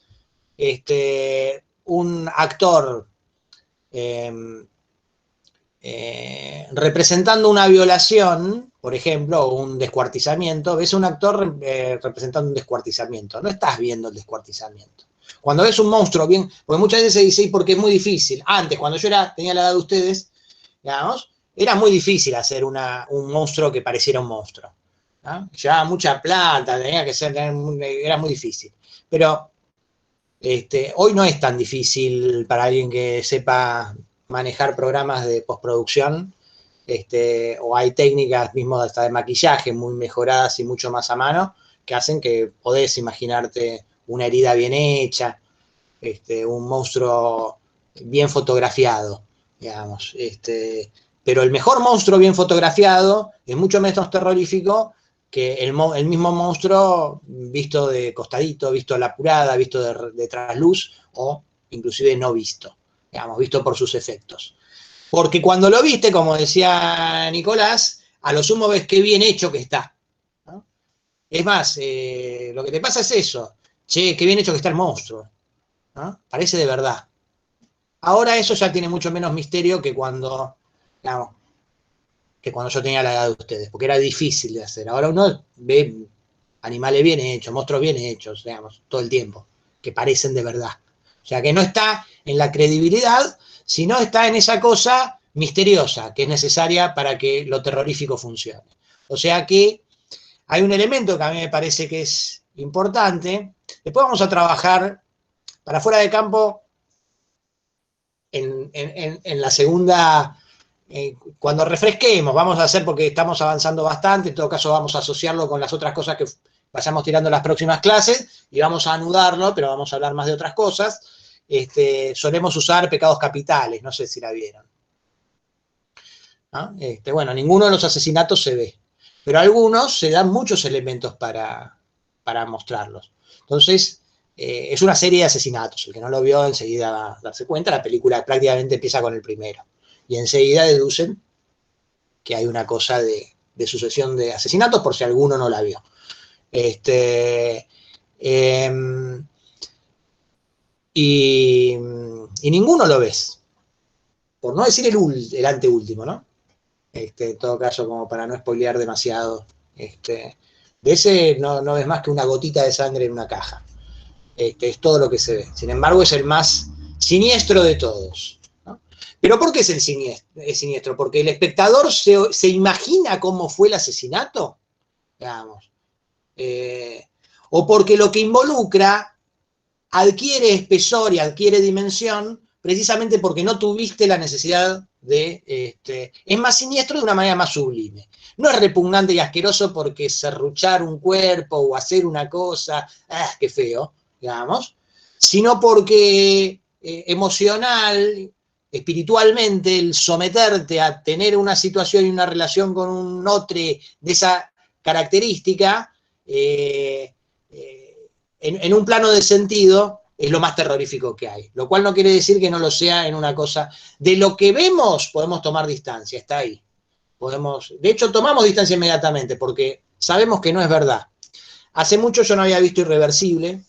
un actor representando una violación, por ejemplo, o un descuartizamiento, ves un actor representando un descuartizamiento, no estás viendo el descuartizamiento. Cuando ves un monstruo bien, porque muchas veces se dice, porque es muy difícil. Antes, cuando yo tenía la edad de ustedes, digamos, era muy difícil hacer un monstruo que pareciera un monstruo, ¿no? Llevaba mucha plata, tenía que ser, era muy difícil. Pero hoy no es tan difícil para alguien que sepa manejar programas de postproducción, o hay técnicas mismo hasta de maquillaje muy mejoradas y mucho más a mano, que hacen que podés imaginarte una herida bien hecha, un monstruo bien fotografiado, digamos. Pero el mejor monstruo bien fotografiado es mucho menos terrorífico que el mismo monstruo visto de costadito, visto a la apurada, visto de trasluz, o inclusive no visto, digamos, visto por sus efectos. Porque cuando lo viste, como decía Nicolás, a lo sumo ves qué bien hecho que está, ¿no? Es más, lo que te pasa es eso. Che, qué bien hecho que está el monstruo, ¿no? Parece de verdad. Ahora eso ya tiene mucho menos misterio que cuando, digamos, yo tenía la edad de ustedes, porque era difícil de hacer. Ahora uno ve animales bien hechos, monstruos bien hechos, digamos, todo el tiempo, que parecen de verdad. O sea, que no está en la credibilidad, sino está en esa cosa misteriosa que es necesaria para que lo terrorífico funcione. O sea que hay un elemento que a mí me parece que es importante. Después vamos a trabajar para fuera de campo en la segunda, cuando refresquemos, vamos a hacer, porque estamos avanzando bastante, en todo caso vamos a asociarlo con las otras cosas que vayamos tirando en las próximas clases y vamos a anudarlo, pero vamos a hablar más de otras cosas. Solemos usar pecados capitales, no sé si la vieron, ¿no? Bueno, ninguno de los asesinatos se ve, pero algunos se dan muchos elementos para mostrarlos. Entonces, es una serie de asesinatos. El que no lo vio enseguida va a darse cuenta. La película prácticamente empieza con el primero. Y enseguida deducen que hay una cosa de sucesión de asesinatos, por si alguno no la vio. Y ninguno lo ves. Por no decir el anteúltimo, ¿no? En todo caso, como para no spoilear demasiado. De ese no ves más que una gotita de sangre en una caja. Es todo lo que se ve. Sin embargo, es el más siniestro de todos, ¿no? ¿Pero por qué es siniestro? ¿Porque el espectador se imagina cómo fue el asesinato? Digamos. O porque lo que involucra adquiere espesor y adquiere dimensión precisamente porque no tuviste la necesidad de... es más siniestro de una manera más sublime. No es repugnante y asqueroso porque serruchar un cuerpo o hacer una cosa, qué feo, digamos, sino porque emocional, espiritualmente, el someterte a tener una situación y una relación con un otro de esa característica, en un plano de sentido, es lo más terrorífico que hay. Lo cual no quiere decir que no lo sea en una cosa. De lo que vemos podemos tomar distancia, está ahí. De hecho, tomamos distancia inmediatamente porque sabemos que no es verdad. Hace mucho yo no había visto Irreversible.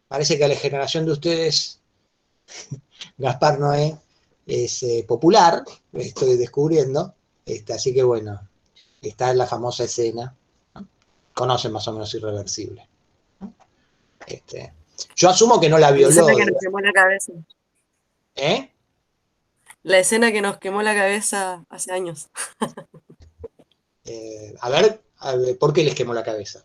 Parece que a la generación de ustedes, Gaspar Noé es popular, estoy descubriendo. Así que bueno, está en la famosa escena, ¿no? Conocen más o menos Irreversible, ¿no? Yo asumo que no la violó. La escena que nos quemó la cabeza. ¿Eh? La escena que nos quemó la cabeza hace años. A ver, ¿por qué les quemó la cabeza?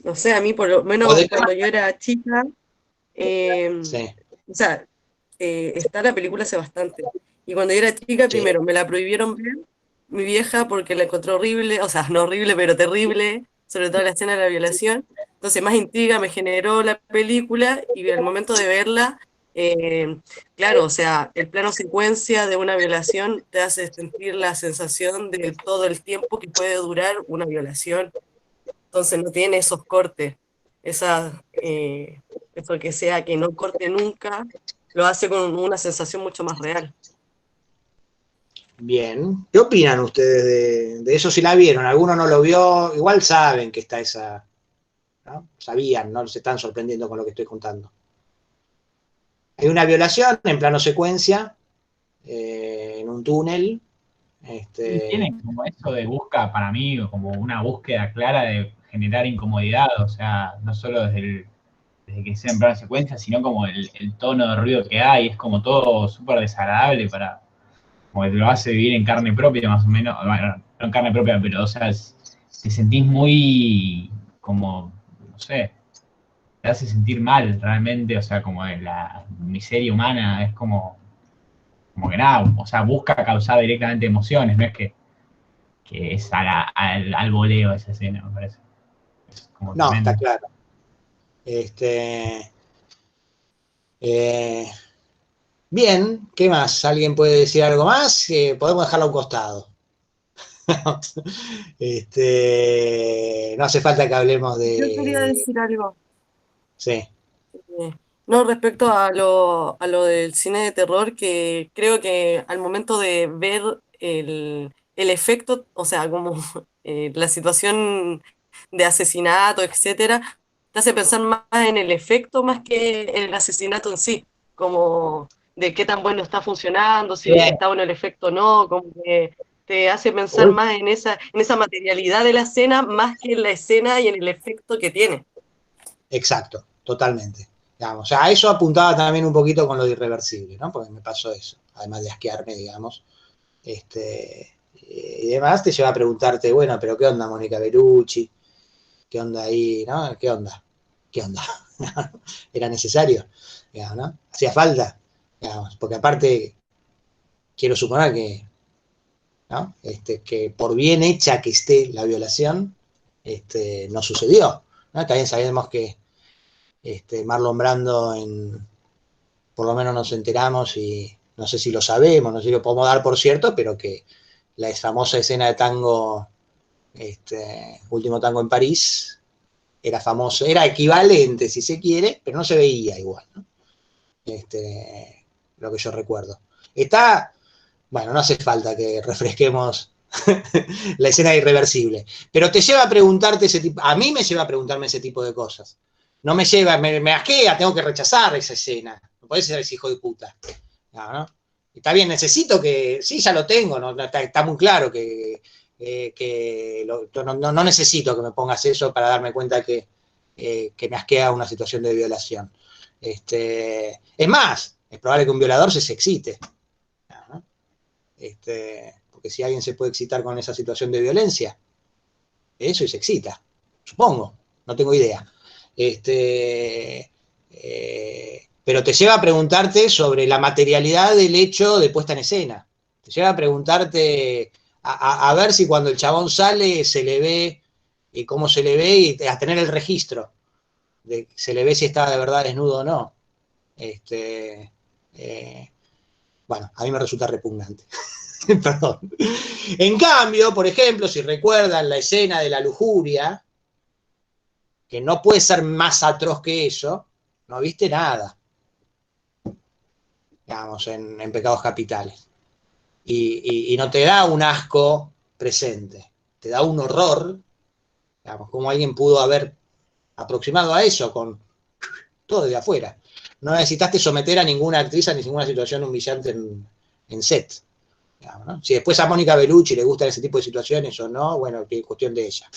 No sé, a mí por lo menos cuando yo era chica, Sí. o sea, está la película hace bastante. Y cuando yo era chica, primero me la prohibieron ver mi vieja porque la encontró horrible, o sea, no horrible, pero terrible, sobre todo la escena de la violación. Entonces más intriga me generó la película y al momento de verla, claro, o sea, el plano secuencia de una violación te hace sentir la sensación de todo el tiempo que puede durar una violación. Entonces no tiene esos cortes, eso que sea que no corte nunca, lo hace con una sensación mucho más real. Bien. ¿Qué opinan ustedes de eso si la vieron? ¿Alguno no lo vio? Igual saben que está esa, ¿no? Sabían, no se están sorprendiendo con lo que estoy contando. Hay una violación en plano secuencia, en un túnel. Tiene como eso de busca, para mí, como una búsqueda clara de generar incomodidad, o sea, no solo desde que sea en plano secuencia, sino como el tono de ruido que hay, es como todo súper desagradable como que te lo hace vivir en carne propia, más o menos, bueno, no en carne propia, pero, o sea, te sentís muy, como, no sé, te hace sentir mal realmente, o sea, como la miseria humana, es como que nada, o sea, busca causar directamente emociones, no es que es al voleo esa escena, me parece. Es como No, tremendo. está claro. Bien, ¿qué más? ¿Alguien puede decir algo más? Podemos dejarlo a un costado. No hace falta que hablemos de... Yo quería decir algo. Sí. No, respecto a lo del cine de terror, que creo que al momento de ver el efecto, o sea, como la situación de asesinato, etcétera, te hace pensar más en el efecto más que en el asesinato en sí, como de qué tan bueno está funcionando, si está bueno el efecto o no, como que te hace pensar más en esa materialidad de la escena, más que en la escena y en el efecto que tiene. Exacto, totalmente. Digamos, o sea, a eso apuntaba también un poquito con lo de Irreversible, ¿no? Porque me pasó eso, además de asquearme, digamos. Y demás te lleva a preguntarte, bueno, pero ¿qué onda Mónica Bellucci? ¿Qué onda ahí, no? ¿Qué onda? ¿Qué onda? ¿Era necesario? Digamos, ¿no? ¿Hacía falta? Digamos, porque aparte, quiero suponer que, ¿no? Que por bien hecha que esté la violación, no sucedió, ¿no? También sabemos que Marlon Brando, por lo menos nos enteramos y no sé si lo sabemos, no sé si lo podemos dar por cierto, pero que la famosa escena de tango, Último Tango en París, era famoso, era equivalente si se quiere, pero no se veía igual, ¿no? Lo que yo recuerdo. Bueno, no hace falta que refresquemos la escena de Irreversible, pero te lleva a preguntarte a mí me lleva a preguntarme ese tipo de cosas. No me lleva, me asquea, tengo que rechazar esa escena. No podés ser ese hijo de puta. ¿No? Está bien, necesito que, sí, ya lo tengo, ¿no? Está muy claro que no necesito que me pongas eso para darme cuenta que me asquea una situación de violación. Es más, es probable que un violador se excite. ¿No? Porque si alguien se puede excitar con esa situación de violencia, eso y se excita, supongo, no tengo idea. Pero te lleva a preguntarte sobre la materialidad del hecho de puesta en escena. Te lleva a preguntarte, a ver si cuando el chabón sale se le ve, y cómo se le ve, y a tener el registro, de se le ve si está de verdad desnudo o no. Bueno, a mí me resulta repugnante. Perdón. En cambio, por ejemplo, si recuerdan la escena de la lujuria, que no puede ser más atroz que eso, no viste nada, digamos, en Pecados Capitales. Y no te da un asco presente, te da un horror, digamos, como alguien pudo haber aproximado a eso con todo de afuera. No necesitaste someter a ninguna actriz a ninguna situación humillante en set. Digamos, ¿no? Si después a Mónica Bellucci le gustan ese tipo de situaciones o no, bueno, que es cuestión de ella.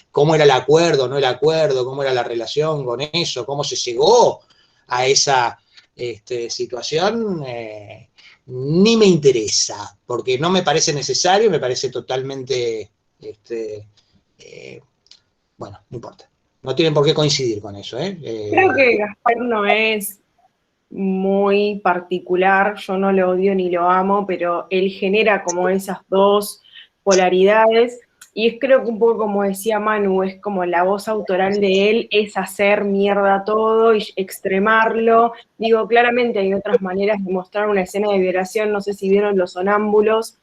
¿Cómo era el acuerdo, no el acuerdo? ¿Cómo era la relación con eso? ¿Cómo se llegó a esa situación? Ni me interesa, porque no me parece necesario, me parece totalmente, bueno, no importa. No tienen por qué coincidir con eso. Creo que Gaspar no es muy particular, yo no lo odio ni lo amo, pero él genera como esas dos polaridades, y es creo que un poco como decía Manu, es como la voz autoral de él, es hacer mierda todo y extremarlo. Digo, claramente hay otras maneras de mostrar una escena de violación, no sé si vieron Los Sonámbulos,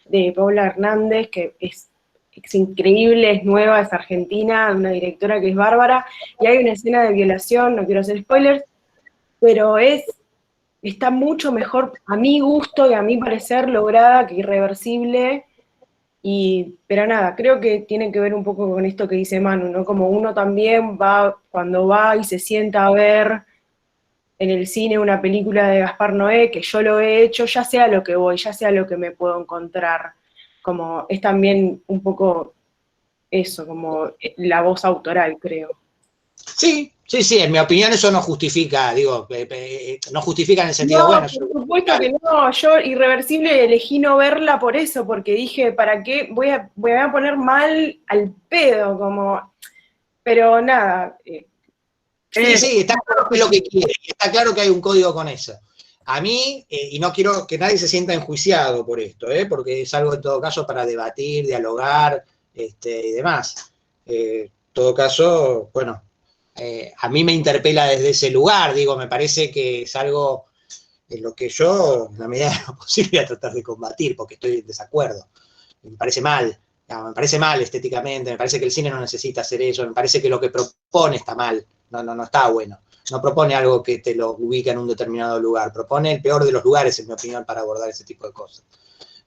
de Paula Hernández, que es increíble, es nueva, es argentina, una directora que es bárbara, y hay una escena de violación, no quiero hacer spoilers, pero está mucho mejor, a mi gusto y a mi parecer, lograda que Irreversible, pero nada, creo que tiene que ver un poco con esto que dice Manu, ¿no? Como uno también va, cuando va y se sienta a ver en el cine una película de Gaspar Noé, que yo lo he hecho, ya sea lo que voy, ya sea lo que me puedo encontrar, como es también un poco eso, como la voz autoral, creo. Sí, en mi opinión eso no justifica, digo, no justifica en el sentido, no, bueno. Por supuesto que no, yo Irreversible elegí no verla por eso, porque dije, ¿para qué? Voy a poner mal al pedo, como, pero nada. Sí, está claro que es lo que quiere, y está claro que hay un código con eso. A mí, y no quiero que nadie se sienta enjuiciado por esto, porque es algo en todo caso para debatir, dialogar, y demás. En todo caso, bueno, a mí me interpela desde ese lugar, digo, me parece que es algo en lo que yo, en la medida de lo posible, voy a tratar de combatir, porque estoy en desacuerdo. Me parece mal, me parece mal estéticamente, me parece que el cine no necesita hacer eso, me parece que lo que propone está mal, no está bueno. No propone algo que te lo ubica en un determinado lugar, propone el peor de los lugares, en mi opinión, para abordar ese tipo de cosas.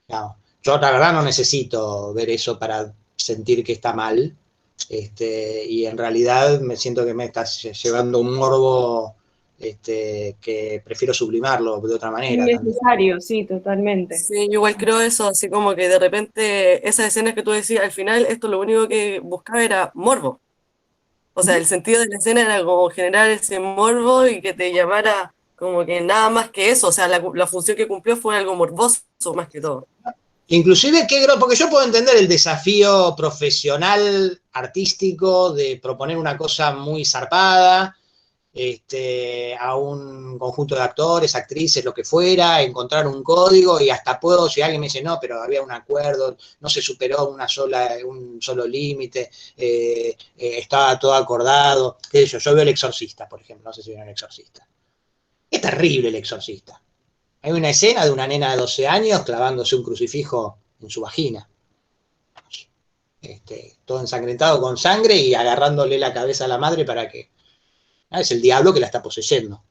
Yo, la verdad, no necesito ver eso para sentir que está mal, y en realidad me siento que me está llevando un morbo que prefiero sublimarlo de otra manera. Innecesario, sí, totalmente. Sí, yo igual creo eso, así como que de repente esas escenas que tú decías, al final esto lo único que buscaba era morbo. O sea, el sentido de la escena era como generar ese morbo y que te llamara como que nada más que eso. O sea, la función que cumplió fue algo morboso más que todo. Inclusive, porque yo puedo entender el desafío profesional, artístico, de proponer una cosa muy zarpada, a un conjunto de actores, actrices, lo que fuera, encontrar un código, y hasta puedo, si alguien me dice, no, pero había un acuerdo, no se superó un solo límite, estaba todo acordado. Yo veo El Exorcista, por ejemplo, no sé si vieron El Exorcista. Es terrible El Exorcista. Hay una escena de una nena de 12 años clavándose un crucifijo en su vagina. Todo ensangrentado con sangre y agarrándole la cabeza a la madre para que... Es el diablo que la está poseyendo.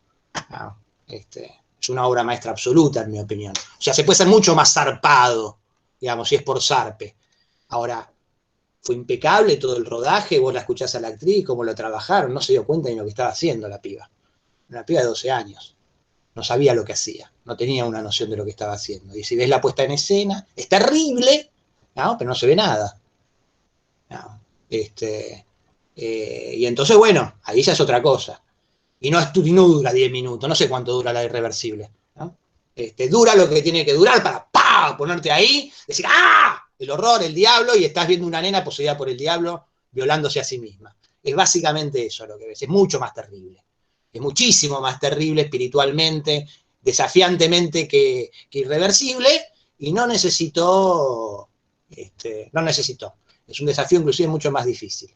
Es una obra maestra absoluta, en mi opinión. O sea, se puede ser mucho más zarpado, digamos, si es por zarpe. Ahora, fue impecable todo el rodaje, vos la escuchás a la actriz, cómo lo trabajaron, no se dio cuenta de lo que estaba haciendo la piba. Una piba de 12 años. No sabía lo que hacía, no tenía una noción de lo que estaba haciendo. Y si ves la puesta en escena, es terrible, ¿no? Pero no se ve nada. ¿No? Y entonces, bueno, ahí ya es otra cosa. Y no dura 10 minutos, no sé cuánto dura la Irreversible. ¿No? Dura lo que tiene que durar para ¡pah! Ponerte ahí, decir ¡ah! El horror, el diablo, y estás viendo una nena poseída por el diablo violándose a sí misma. Es básicamente eso lo que ves, es mucho más terrible. Es muchísimo más terrible espiritualmente, desafiantemente que Irreversible, y no necesitó. Es un desafío inclusive mucho más difícil.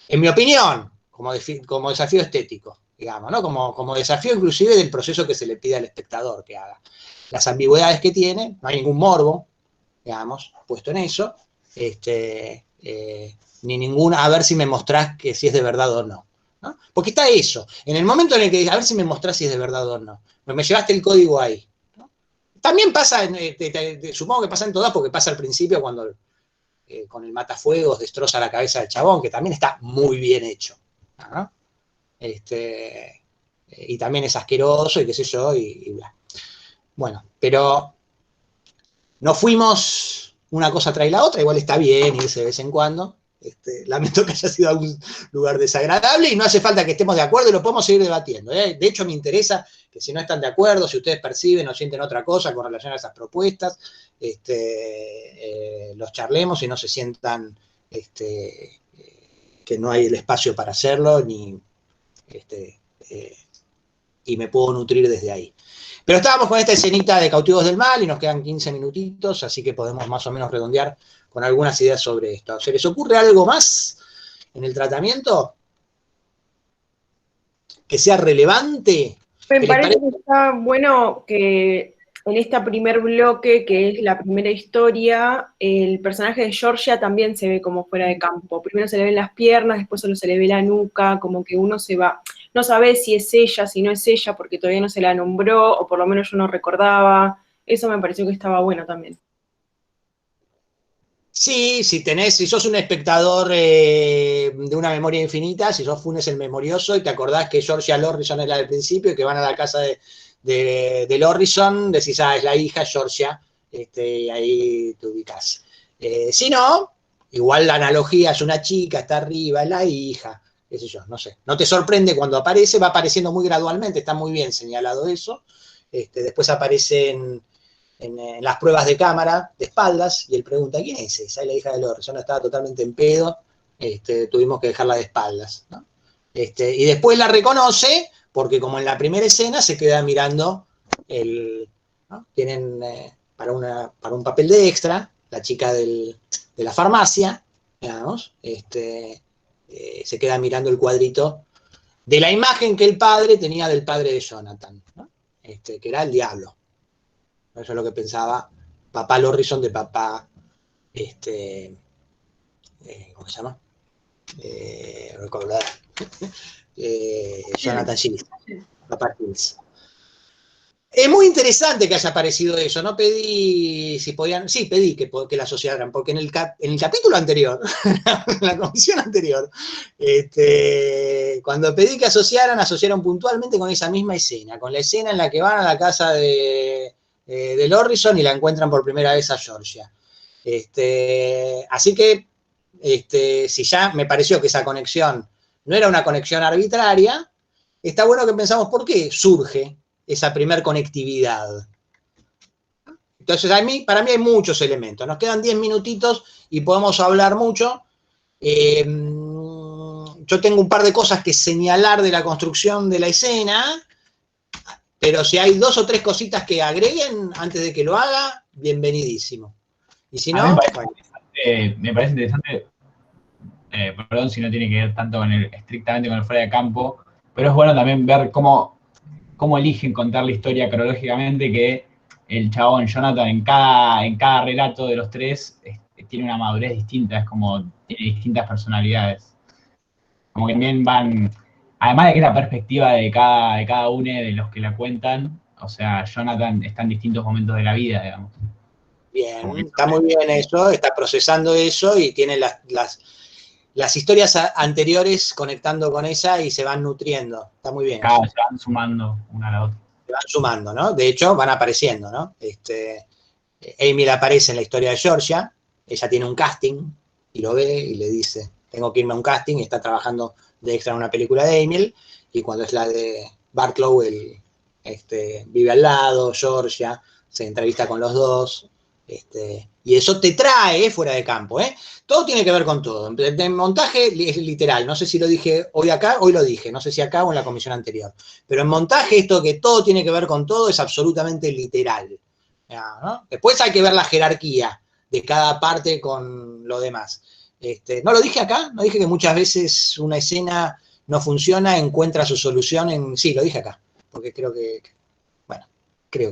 En mi opinión, como desafío estético, digamos, ¿no? Como desafío inclusive del proceso que se le pide al espectador que haga. Las ambigüedades que tiene, no hay ningún morbo, digamos, puesto en eso, ni ninguna, a ver si me mostrás que si es de verdad o no. ¿no? Porque está eso. En el momento en el que, a ver si me mostrás si es de verdad o no. Me llevaste el código ahí. ¿No? También pasa, supongo que pasa en todas, porque pasa al principio cuando con el matafuegos destroza la cabeza del chabón, que también está muy bien hecho. ¿No? Y también es asqueroso y qué sé yo, y bla. Bueno, pero no fuimos una cosa tras la otra, igual está bien irse de vez en cuando. Lamento que haya sido algún lugar desagradable y no hace falta que estemos de acuerdo y lo podemos seguir debatiendo. De hecho, me interesa que si no están de acuerdo, si ustedes perciben o sienten otra cosa con relación a esas propuestas, los charlemos y no se sientan que no hay el espacio para hacerlo y me puedo nutrir desde ahí. Pero estábamos con esta escenita de Cautivos del Mal y nos quedan 15 minutitos, así que podemos más o menos redondear con algunas ideas sobre esto. ¿Se les ocurre algo más en el tratamiento que sea relevante? Me parece que está bueno que en este primer bloque, que es la primera historia, el personaje de Georgia también se ve como fuera de campo. Primero se le ven las piernas, después solo se le ve la nuca, como que uno se va, no sabe si es ella, si no es ella, porque todavía no se la nombró, o por lo menos yo no recordaba. Eso me pareció que estaba bueno también. Sí, si sos un espectador de una memoria infinita, si sos Funes el memorioso y te acordás que Georgia Lorrison es la del principio y que van a la casa de Lorrison, decís, es la hija Georgia, y ahí te ubicás. Si no, igual la analogía es una chica, está arriba, es la hija, qué sé yo, no sé. No te sorprende cuando aparece, va apareciendo muy gradualmente, está muy bien señalado eso. Después aparecen en las pruebas de cámara, de espaldas, y él pregunta, ¿quién es esa? Es la hija de Lorrison, estaba totalmente en pedo, tuvimos que dejarla de espaldas, ¿no? Y después la reconoce, porque como en la primera escena se queda mirando ¿no? Tienen para un papel de extra, la chica de la farmacia, digamos, se queda mirando el cuadrito de la imagen que el padre tenía del padre de Jonathan, ¿no? Que era el diablo. Eso es lo que pensaba papá Lorrison de papá, ¿cómo se llama? Jonathan Giles, papá Giles. Es muy interesante que haya aparecido eso, no pedí si podían, sí pedí que la asociaran, porque en el capítulo anterior, en la comisión anterior, cuando pedí que asociaron puntualmente con esa misma escena, con la escena en la que van a la casa de Lorrison y la encuentran por primera vez a Georgia. Así que, si ya me pareció que esa conexión no era una conexión arbitraria, está bueno que pensamos por qué surge esa primer conectividad. Entonces, para mí hay muchos elementos. Nos quedan 10 minutitos y podemos hablar mucho. Yo tengo un par de cosas que señalar de la construcción de la escena, pero si hay 2 o 3 cositas que agreguen antes de que lo haga, bienvenidísimo. Y si no, me parece interesante, perdón si no tiene que ver tanto estrictamente con el fuera de campo, pero es bueno también ver cómo eligen contar la historia cronológicamente, que el chabón Jonathan en cada relato de los 3 tiene una madurez distinta, es como tiene distintas personalidades. Como que también van, además de que es la perspectiva de cada uno de los que la cuentan, o sea, Jonathan está en distintos momentos de la vida, digamos. Bien, está muy bien eso, está procesando eso y tiene las historias anteriores conectando con esa y se van nutriendo. Está muy bien. Claro, se van sumando una a la otra. Se van sumando, ¿no? De hecho, van apareciendo, ¿no? Amy aparece en la historia de Georgia, ella tiene un casting y lo ve y le dice, tengo que irme a un casting, y está trabajando de extra en una película de Emil, y cuando es la de Bartlow, él vive al lado, Georgia, se entrevista con los dos, y eso te trae fuera de campo, todo tiene que ver con todo. En montaje es literal, no sé si lo dije hoy acá, hoy lo dije, no sé si acá o en la comisión anterior, pero en montaje esto que todo tiene que ver con todo es absolutamente literal, ¿no? Después hay que ver la jerarquía de cada parte con lo demás. ¿No lo dije acá? ¿No dije que muchas veces una escena no funciona, encuentra su solución en...? Sí, lo dije acá, porque creo que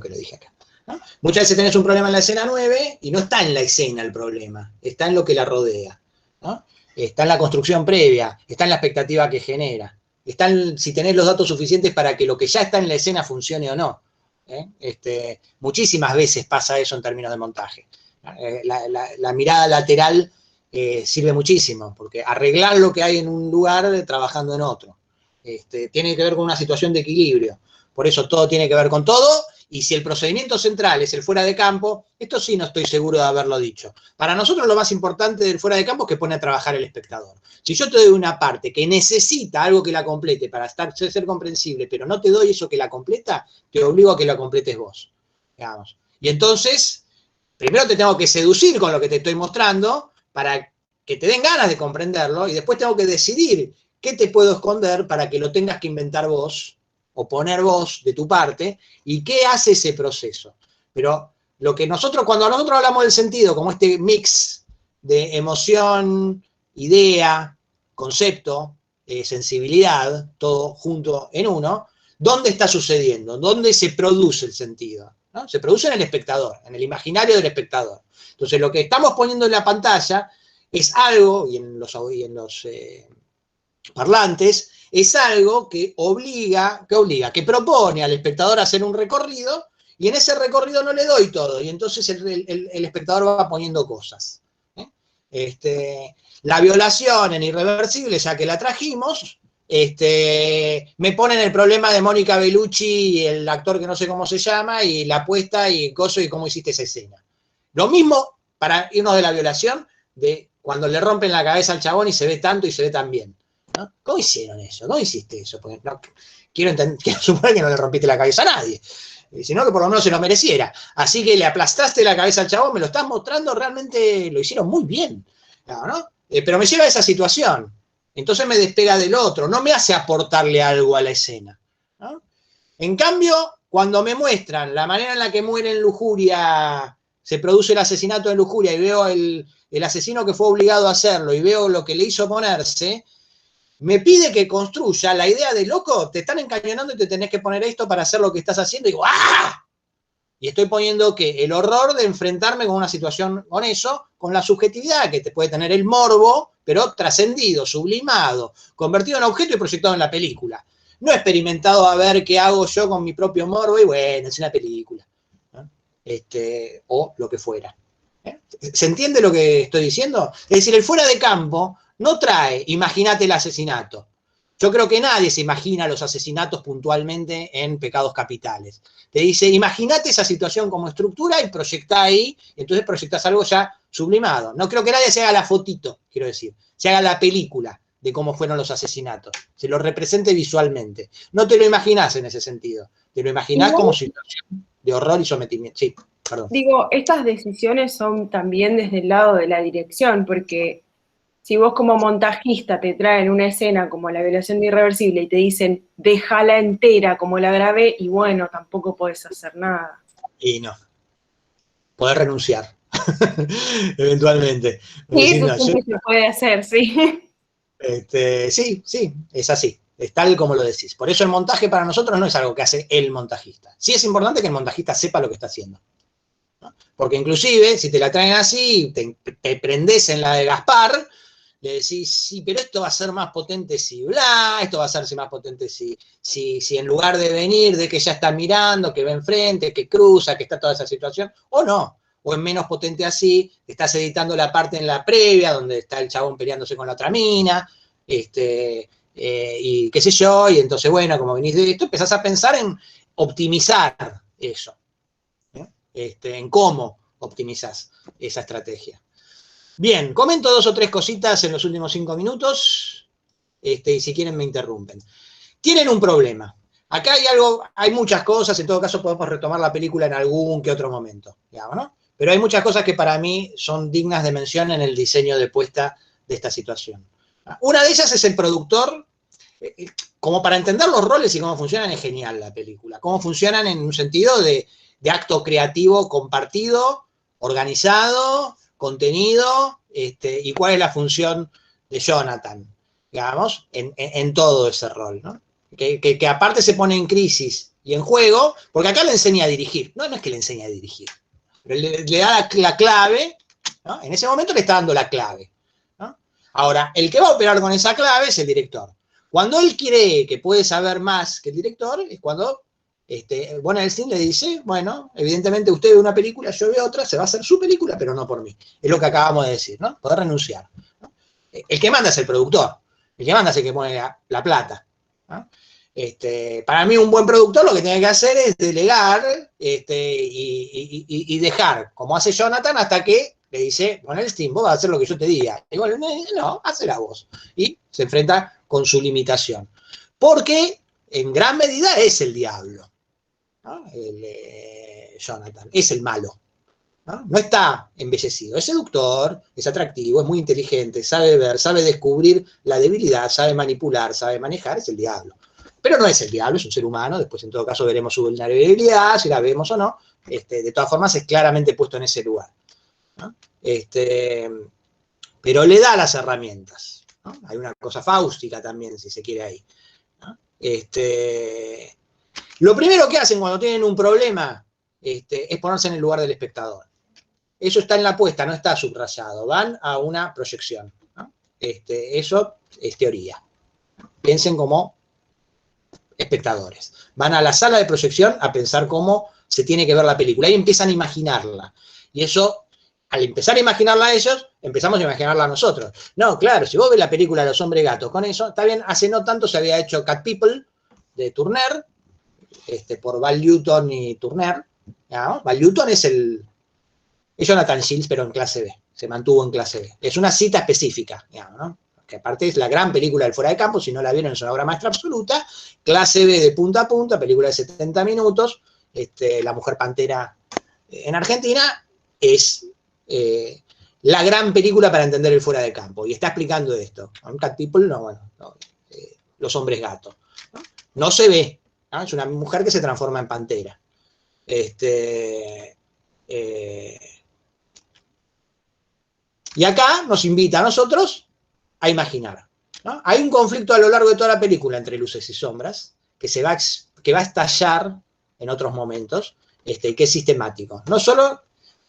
lo dije acá, ¿no? Muchas veces tenés un problema en la escena 9 y no está en la escena el problema, está en lo que la rodea, ¿no? Está en la construcción previa, está en la expectativa que genera. si tenés los datos suficientes para que lo que ya está en la escena funcione o no. Muchísimas veces pasa eso en términos de montaje. La mirada lateral sirve muchísimo, porque arreglar lo que hay en un lugar trabajando en otro. Tiene que ver con una situación de equilibrio. Por eso todo tiene que ver con todo, y si el procedimiento central es el fuera de campo, esto sí no estoy seguro de haberlo dicho. Para nosotros lo más importante del fuera de campo es que pone a trabajar el espectador. Si yo te doy una parte que necesita algo que la complete para ser comprensible, pero no te doy eso que la completa, te obligo a que la completes vos. Digamos. Y entonces, primero te tengo que seducir con lo que te estoy mostrando para que te den ganas de comprenderlo, y después tengo que decidir qué te puedo esconder para que lo tengas que inventar vos, o poner vos de tu parte, y qué hace ese proceso. Pero cuando nosotros hablamos del sentido, como este mix de emoción, idea, concepto, sensibilidad, todo junto en uno, ¿dónde está sucediendo? ¿Dónde se produce el sentido? ¿No? Se produce en el espectador, en el imaginario del espectador. Entonces, lo que estamos poniendo en la pantalla es algo, y en los parlantes, es algo que propone al espectador a hacer un recorrido, y en ese recorrido no le doy todo, y entonces el espectador va poniendo cosas. La violación en Irreversible, ya que la trajimos, me ponen el problema de Mónica Bellucci y el actor que no sé cómo se llama, y la apuesta y coso y cómo hiciste esa escena. Lo mismo para irnos de la violación, de cuando le rompen la cabeza al chabón y se ve tanto y se ve tan bien. ¿No? ¿Cómo hicieron eso? ¿Cómo hiciste eso? Porque quiero suponer que no le rompiste la cabeza a nadie, sino que por lo menos se lo mereciera. Así que le aplastaste la cabeza al chabón, me lo estás mostrando, realmente lo hicieron muy bien, ¿no? Pero me lleva a esa situación, entonces me despega del otro, no me hace aportarle algo a la escena, ¿no? En cambio, cuando me muestran la manera en la que muere en lujuria, se produce el asesinato en lujuria, y veo el asesino que fue obligado a hacerlo, y veo lo que le hizo ponerse, me pide que construya la idea de, loco, te están encañonando y te tenés que poner esto para hacer lo que estás haciendo, y digo, ¡ah! Y estoy poniendo que el horror de enfrentarme con una situación con eso, con la subjetividad que te puede tener el morbo, pero trascendido, sublimado, convertido en objeto y proyectado en la película. No experimentado a ver qué hago yo con mi propio morbo, y bueno, es una película, ¿no? O lo que fuera. ¿Se entiende lo que estoy diciendo? Es decir, el fuera de campo no trae, imagínate el asesinato. Yo creo que nadie se imagina los asesinatos puntualmente en Pecados Capitales. Te dice, imagínate esa situación como estructura y proyectá ahí, entonces proyectás algo ya sublimado. No creo que nadie se haga la fotito, quiero decir, se haga la película de cómo fueron los asesinatos, se lo represente visualmente. No te lo imaginás en ese sentido, te lo imaginás como situación de horror y sometimiento. Sí, perdón. Digo, estas decisiones son también desde el lado de la dirección, porque si vos como montajista te traen una escena como la violación de Irreversible y te dicen, déjala entera como la grabé, y bueno, tampoco podés hacer nada. Y no. Podés renunciar, eventualmente. Sí, eso siempre se puede hacer, sí. Sí, es así. Es tal como lo decís. Por eso el montaje para nosotros no es algo que hace el montajista. Sí es importante que el montajista sepa lo que está haciendo, ¿no? Porque inclusive, si te la traen así, te prendés en la de Gaspar, le decís, sí, pero esto va a ser más potente si bla, esto va a hacerse más potente si en lugar de venir, de que ya está mirando, que ve enfrente, que cruza, que está toda esa situación, o no, o es menos potente así, estás editando la parte en la previa, donde está el chabón peleándose con la otra mina, y qué sé yo, y entonces, bueno, como venís de esto, empezás a pensar en optimizar eso, en cómo optimizás esa estrategia. Bien, comento 2 o 3 cositas en los últimos 5 minutos, y si quieren me interrumpen. Tienen un problema. Acá hay muchas cosas, en todo caso podemos retomar la película en algún que otro momento, digamos, ¿no? Pero hay muchas cosas que para mí son dignas de mención en el diseño de puesta de esta situación. Una de ellas es el productor. Como para entender los roles y cómo funcionan, es genial la película. Cómo funcionan en un sentido de acto creativo compartido, organizado, contenido, y cuál es la función de Jonathan, digamos, en todo ese rol, ¿no? Que aparte se pone en crisis y en juego, porque acá le enseña a dirigir. No es que le enseña a dirigir, pero le da la clave, ¿no? En ese momento le está dando la clave, ¿no? Ahora, el que va a operar con esa clave es el director. Cuando él cree que puede saber más que el director, es cuando Van Helsing le dice, bueno, evidentemente usted ve una película, yo veo otra, se va a hacer su película, pero no por mí. Es lo que acabamos de decir, ¿no? Poder renunciar, ¿no? El que manda es el productor, el que manda es el que pone la plata, ¿no? Para mí un buen productor lo que tiene que hacer es delegar y dejar, como hace Jonathan, hasta que le dice, Van Helsing, vos vas a hacer lo que yo te diga. Igual, no, hazla vos. Y se enfrenta con su limitación. Porque en gran medida es el diablo, ¿no? Jonathan, es el malo, ¿no? No está embellecido, es seductor, es atractivo, es muy inteligente, sabe ver, sabe descubrir la debilidad, sabe manipular, sabe manejar, es el diablo. Pero no es el diablo, es un ser humano, después en todo caso veremos su vulnerabilidad, si la vemos o no, de todas formas es claramente puesto en ese lugar, ¿no? Pero le da las herramientas, ¿no? Hay una cosa fáustica también, si se quiere ahí, ¿no? Lo primero que hacen cuando tienen un problema es ponerse en el lugar del espectador. Eso está en la apuesta, no está subrayado, van a una proyección, ¿no? Eso es teoría. Piensen como espectadores. Van a la sala de proyección a pensar cómo se tiene que ver la película y empiezan a imaginarla. Y eso, al empezar a imaginarla a ellos, empezamos a imaginarla a nosotros. No, claro, si vos ves la película Los Hombres Gatos con eso, está bien, hace no tanto se había hecho Cat People de Turner, por Val Newton y Turner, ¿no? Val Newton es Jonathan Shields, pero en clase B, se mantuvo en clase B. Es una cita específica, digamos, ¿no? Que aparte es la gran película del Fuera de Campo, si no la vieron es una obra maestra absoluta, clase B de punta a punta, película de 70 minutos, La Mujer Pantera en Argentina, es la gran película para entender el Fuera de Campo, y está explicando esto. Cat People, no, bueno, no, Los Hombres Gatos, ¿no? No se ve, ¿no? Es una mujer que se transforma en pantera. Y acá nos invita a nosotros a imaginar, ¿no? Hay un conflicto a lo largo de toda la película entre luces y sombras, que va a estallar en otros momentos, que es sistemático. No solo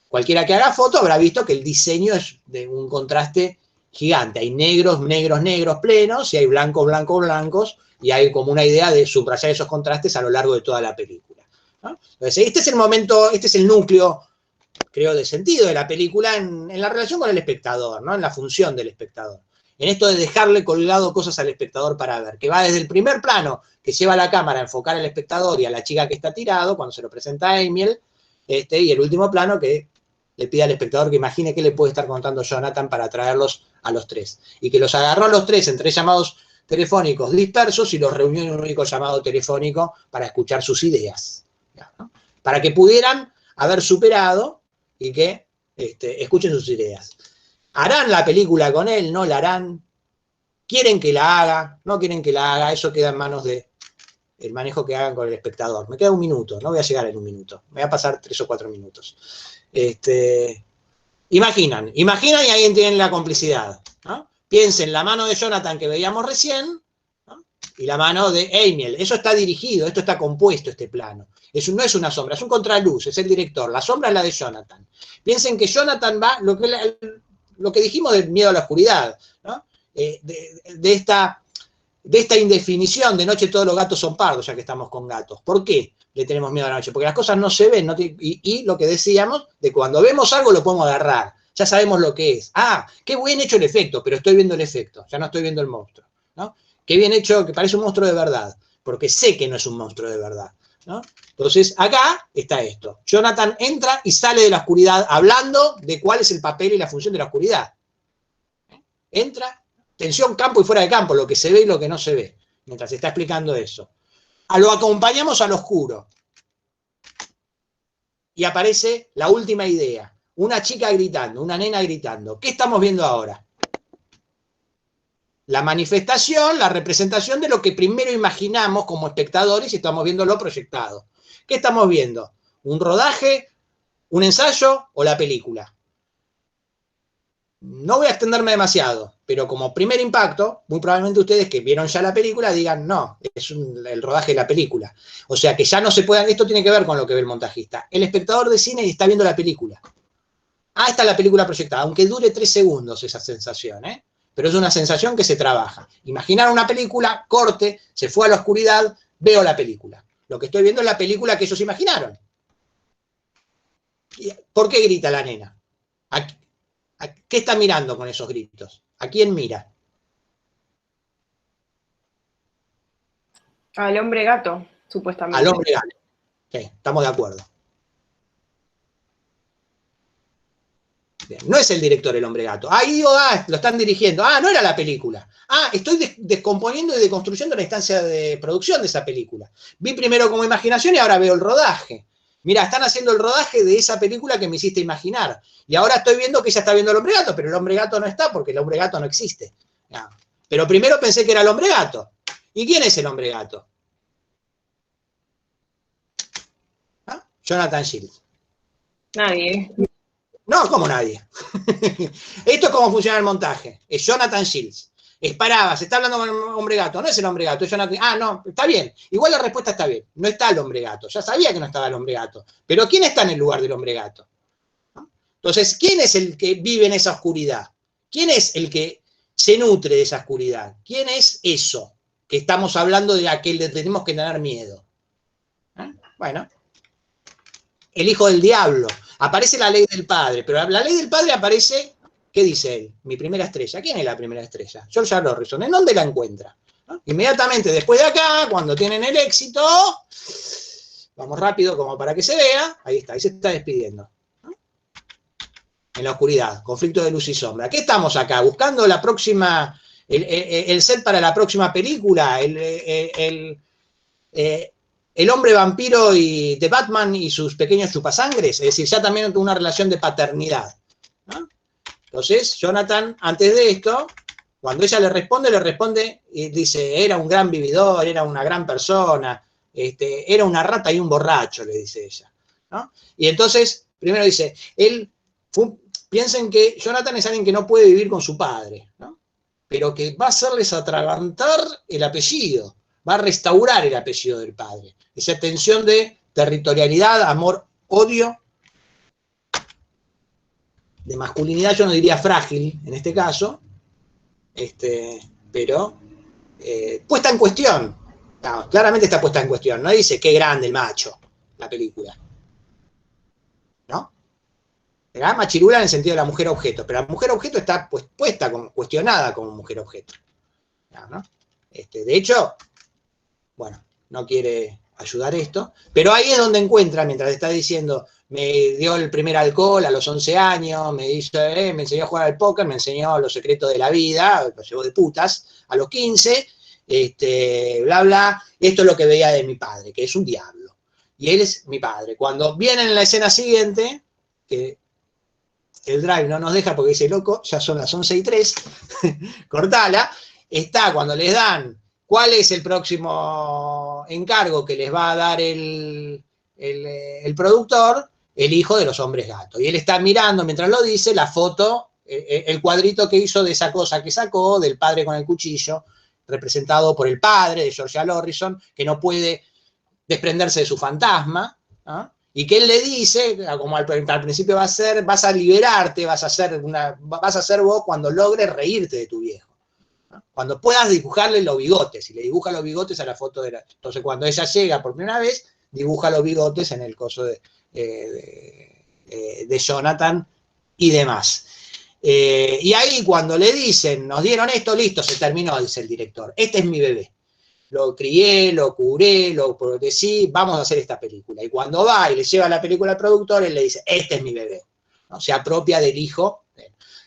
cualquiera que haga foto habrá visto que el diseño es de un contraste gigante. Hay negros, negros, negros plenos, y hay blancos, blancos, blancos, y hay como una idea de subrayar esos contrastes a lo largo de toda la película, ¿no? Entonces, este es el momento, este es el núcleo, creo, de sentido de la película en la relación con el espectador, ¿no? En la función del espectador. En esto de dejarle colgado cosas al espectador para ver, que va desde el primer plano, que lleva la cámara a enfocar al espectador y a la chica que está tirado, cuando se lo presenta a Amiel, y el último plano que le pide al espectador que imagine qué le puede estar contando Jonathan para atraerlos a los tres. Y que los agarró a los tres en 3 llamados telefónicos dispersos y los reunió en un único llamado telefónico para escuchar sus ideas, ¿no? Para que pudieran haber superado y que escuchen sus ideas. ¿Harán la película con él? ¿No la harán? ¿Quieren que la haga? ¿No quieren que la haga? Eso queda en manos del manejo que hagan con el espectador. Me queda un minuto, no voy a llegar en un minuto. Me voy a pasar 3 o 4 minutos. Imaginan y ahí entienden la complicidad, ¿no? Piensen la mano de Jonathan que veíamos recién, ¿no? Y la mano de Amiel. Eso está dirigido, esto está compuesto, este plano. No es una sombra, es un contraluz, es el director. La sombra es la de Jonathan. Piensen que Jonathan va, lo que dijimos del miedo a la oscuridad, ¿no? De esta indefinición de noche todos los gatos son pardos, ya que estamos con gatos. ¿Por qué le tenemos miedo a la noche? Porque las cosas no se ven, y lo que decíamos, de cuando vemos algo lo podemos agarrar, ya sabemos lo que es. Ah, qué bien hecho el efecto, pero estoy viendo el efecto, ya no estoy viendo el monstruo, ¿no? Qué bien hecho, que parece un monstruo de verdad, porque sé que no es un monstruo de verdad, ¿no? Entonces, acá está esto. Jonathan entra y sale de la oscuridad hablando de cuál es el papel y la función de la oscuridad. Entra, tensión campo y fuera de campo, lo que se ve y lo que no se ve, mientras se está explicando eso. Lo acompañamos al oscuro. Y aparece la última idea. Una chica gritando, una nena gritando. ¿Qué estamos viendo ahora? La manifestación, la representación de lo que primero imaginamos como espectadores y estamos viéndolo proyectado. ¿Qué estamos viendo? ¿Un rodaje, un ensayo o la película? No voy a extenderme demasiado, pero como primer impacto, muy probablemente ustedes que vieron ya la película digan, no, es el rodaje de la película. O sea que ya no se puedan, esto tiene que ver con lo que ve el montajista. El espectador de cine está viendo la película. Ah, está la película proyectada, aunque dure 3 segundos esa sensación, pero pero es una sensación que se trabaja. Imaginar una película, corte, se fue a la oscuridad, veo la película. Lo que estoy viendo es la película que ellos imaginaron. ¿Por qué grita la nena? ¿Qué está mirando con esos gritos? ¿A quién mira? Al hombre gato, supuestamente. Al hombre gato. Sí, estamos de acuerdo. Bien, no es el director el hombre gato. Ahí digo, lo están dirigiendo. No era la película. Estoy descomponiendo y deconstruyendo la instancia de producción de esa película. Vi primero como imaginación y ahora veo el rodaje. Mira, están haciendo el rodaje de esa película que me hiciste imaginar. Y ahora estoy viendo que ella está viendo el hombre gato, pero el hombre gato no está porque el hombre gato no existe. No. Pero primero pensé que era el hombre gato. ¿Y quién es el hombre gato? Jonathan Shields. Nadie. No, ¿cómo nadie? Esto es cómo funciona el montaje. Es Jonathan Shields. Se está hablando con el hombre gato. No es el hombre gato, es Jonathan. No, está bien. Igual la respuesta está bien. No está el hombre gato. Ya sabía que no estaba el hombre gato. Pero ¿quién está en el lugar del hombre gato? Entonces, ¿quién es el que vive en esa oscuridad? ¿Quién es el que se nutre de esa oscuridad? ¿Quién es eso que estamos hablando de a que le tenemos que tener miedo? Bueno, el hijo del diablo. Aparece la ley del padre, pero la ley del padre aparece, ¿qué dice él? Mi primera estrella. ¿Quién es la primera estrella? George Harrison. ¿En dónde la encuentra? Inmediatamente después de acá, cuando tienen el éxito, vamos rápido como para que se vea, ahí está, ahí se está despidiendo. En la oscuridad, conflicto de luz y sombra. ¿Qué estamos acá? Buscando la próxima, el set para la próxima película, el hombre vampiro de Batman y sus pequeños chupasangres, es decir, ya también tuvo una relación de paternidad, ¿no? Entonces, Jonathan, antes de esto, cuando ella le responde y dice, era un gran vividor, era una gran persona, era una rata y un borracho, le dice ella, ¿no? Y entonces, primero dice, piensen que Jonathan es alguien que no puede vivir con su padre, ¿no? Pero que va a hacerles atragantar el apellido, va a restaurar el apellido del padre. Esa tensión de territorialidad, amor, odio, de masculinidad, yo no diría frágil en este caso, pero puesta en cuestión. No, claramente está puesta en cuestión. No dice qué grande el macho, la película. ¿No? Era machirula en el sentido de la mujer objeto, pero la mujer objeto está cuestionada como mujer objeto. ¿No? De hecho, bueno, no quiere ayudar esto, pero ahí es donde encuentra, mientras está diciendo, me dio el primer alcohol a los 11 años, me enseñó a jugar al póker, me enseñó los secretos de la vida, lo llevó de putas, a los 15, bla, bla, esto es lo que veía de mi padre, que es un diablo, y él es mi padre. Cuando viene en la escena siguiente, que el drive no nos deja porque dice, loco, ya son las 11:03, cortala, está cuando les dan cuál es el próximo encargo que les va a dar el productor, el hijo de los hombres gatos. Y él está mirando, mientras lo dice, la foto, el cuadrito que hizo de esa cosa que sacó, del padre con el cuchillo, representado por el padre de George Harrison, que no puede desprenderse de su fantasma, ¿no? Y que él le dice, como al principio vas a liberarte, vas a ser vos cuando logres reírte de tu viejo. Cuando puedas dibujarle los bigotes, y le dibuja los bigotes a la foto de entonces cuando ella llega por primera vez, dibuja los bigotes en el coso de Jonathan y demás. Y ahí cuando le dicen, nos dieron esto, listo, se terminó, dice el director, este es mi bebé. Lo crié, lo curé, lo protecí, vamos a hacer esta película. Y cuando va y le lleva la película al productor, él le dice, este es mi bebé, ¿no? Se apropia del hijo.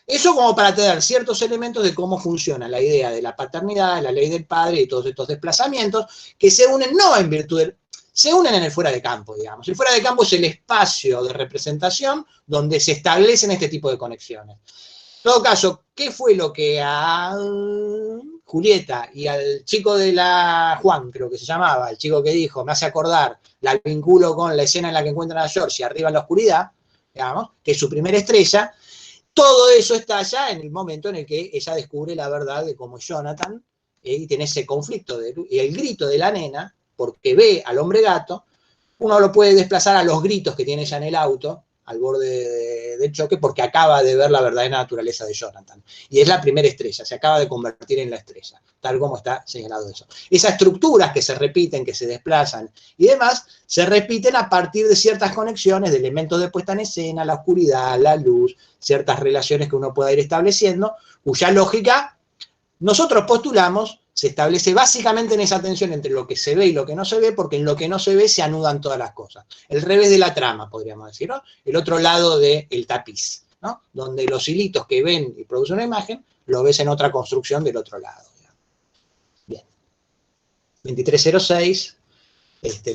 Eso como para tener ciertos elementos de cómo funciona la idea de la paternidad, la ley del padre y todos estos desplazamientos que se unen no en virtud se unen en el fuera de campo, digamos. El fuera de campo es el espacio de representación donde se establecen este tipo de conexiones. En todo caso, ¿qué fue lo que a Julieta y al chico de Juan, creo que se llamaba, el chico que dijo, me hace acordar, la vinculo con la escena en la que encuentran a George y arriba en la oscuridad, digamos, que es su primera estrella? Todo eso está ya en el momento en el que ella descubre la verdad de cómo Jonathan, y tiene ese conflicto, y el grito de la nena, porque ve al hombre gato, uno lo puede desplazar a los gritos que tiene ella en el auto, al borde del choque porque acaba de ver la verdadera naturaleza de Jonathan. Y es la primera estrella, se acaba de convertir en la estrella, tal como está señalado eso. Esas estructuras que se repiten, que se desplazan y demás, se repiten a partir de ciertas conexiones de elementos de puesta en escena, la oscuridad, la luz, ciertas relaciones que uno pueda ir estableciendo, cuya lógica nosotros postulamos se establece básicamente en esa tensión entre lo que se ve y lo que no se ve, porque en lo que no se ve se anudan todas las cosas. El revés de la trama, podríamos decir, ¿no? El otro lado del tapiz, ¿no? Donde los hilitos que ven y producen una imagen, lo ves en otra construcción del otro lado. Bien. 2306.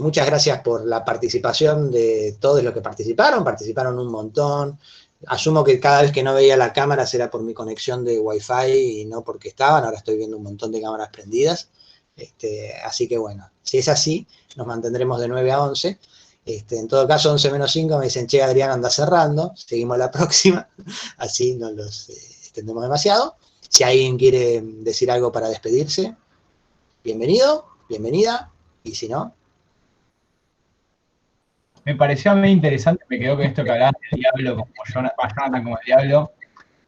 Muchas gracias por la participación de todos los que participaron un montón. Asumo que cada vez que no veía la cámara será por mi conexión de Wi-Fi y no porque estaban, ahora estoy viendo un montón de cámaras prendidas. Así que bueno, si es así, nos mantendremos de 9 a 11. En todo caso, 11 menos 5 me dicen, che, Adrián anda cerrando, seguimos la próxima, así no los extendemos demasiado. Si alguien quiere decir algo para despedirse, bienvenido, bienvenida, y si no... Me pareció muy interesante, me quedó con esto que hablabas del diablo, como Jonathan como el diablo,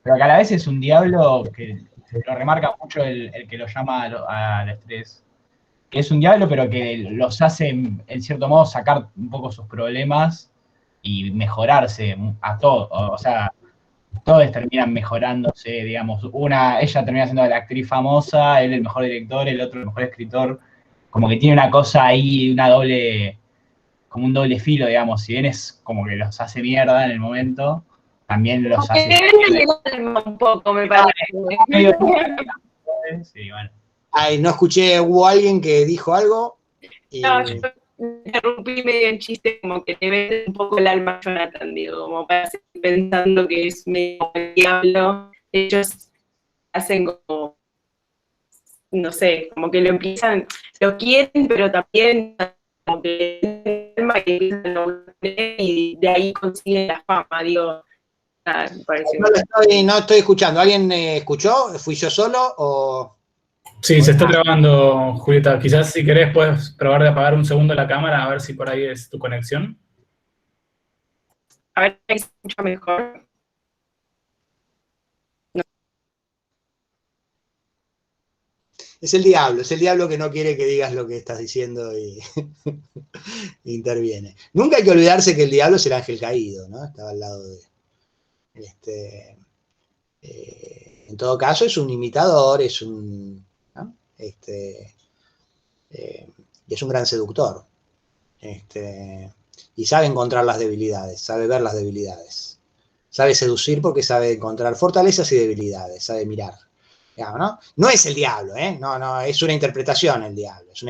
pero que a la vez es un diablo que lo remarca mucho el que lo llama al estrés, que es un diablo pero que los hace en cierto modo sacar un poco sus problemas y mejorarse a todos, o sea, todos terminan mejorándose, digamos, ella termina siendo la actriz famosa, él el mejor director, el otro el mejor escritor, como que tiene una cosa ahí, como un doble filo, digamos, si bien es como que los hace mierda en el momento, también los hace... un poco, me parece. Sí, bueno. Ay, no escuché, hubo alguien que dijo algo. Y... No, yo interrumpí medio en chiste, como que te vende un poco el alma a Jonathan, digo, como para seguir pensando que es medio el diablo. Ellos hacen como, no sé, como que lo quieren, pero también como que y de ahí consiguen la fama, digo. Me parece no estoy escuchando. ¿Alguien escuchó? ¿Fui yo solo o...? Sí, se está grabando, Julieta. Quizás si querés puedes probar de apagar un segundo la cámara a ver si por ahí es tu conexión. A ver si se escucha mejor. No. Es el diablo que no quiere que digas lo que estás diciendo y interviene. Nunca hay que olvidarse que el diablo es el ángel caído, ¿no? Estaba al lado de... en todo caso es un imitador, es un... ¿no? Y es un gran seductor. Y sabe encontrar las debilidades, sabe ver las debilidades. Sabe seducir porque sabe encontrar fortalezas y debilidades, sabe mirar. Digamos, ¿no? No es el diablo, no, es una interpretación el diablo, es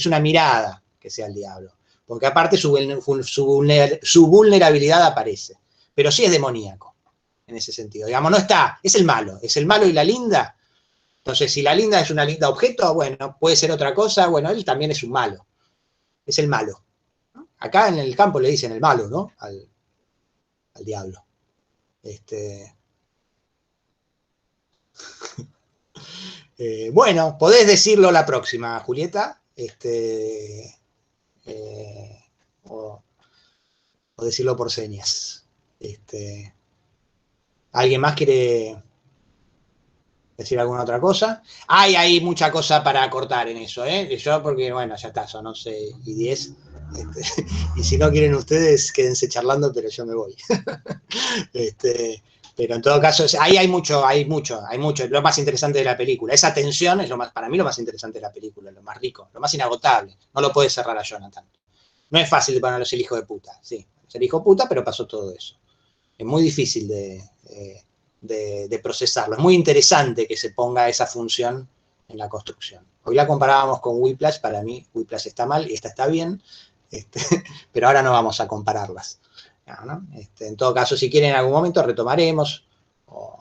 una mirada que sea el diablo, porque aparte su vulnerabilidad aparece, pero sí es demoníaco en ese sentido, digamos, no está, es el malo y la linda. Entonces, si la linda es una linda objeto, bueno, puede ser otra cosa, bueno, él también es un malo, es el malo, ¿no? Acá en el campo le dicen el malo, ¿no? Al diablo. Bueno, podés decirlo la próxima, Julieta, o decirlo por señas. ¿Alguien más quiere decir alguna otra cosa? Hay mucha cosa para cortar en eso, yo porque, bueno, ya está, son 11:10, y si no quieren ustedes, quédense charlando, pero yo me voy. Pero en todo caso, ahí hay mucho, es lo más interesante de la película. Esa tensión es para mí lo más interesante de la película, lo más rico, lo más inagotable. No lo puede cerrar a Jonathan. No es fácil para los hijos de puta, sí. Es el hijo de puta, pero pasó todo eso. Es muy difícil de procesarlo. Es muy interesante que se ponga esa función en la construcción. Hoy la comparábamos con Whiplash, para mí Whiplash está mal y esta está bien, pero ahora no vamos a compararlas. ¿No? En todo caso, si quieren en algún momento retomaremos o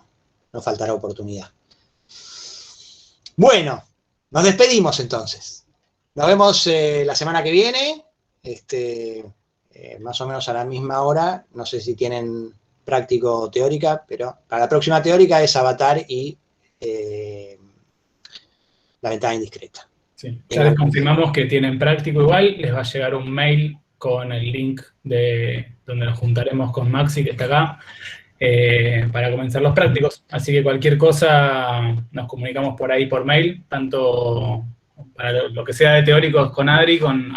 nos faltará oportunidad. Bueno, nos despedimos entonces. Nos vemos la semana que viene, más o menos a la misma hora. No sé si tienen práctico o teórica, pero para la próxima teórica es Avatar y La ventana indiscreta. Sí, ya les confirmamos que tienen práctico igual, les va a llegar un mail con el link de donde nos juntaremos con Maxi, que está acá, para comenzar los prácticos. Así que cualquier cosa nos comunicamos por ahí por mail, tanto para lo que sea de teóricos con Adri, con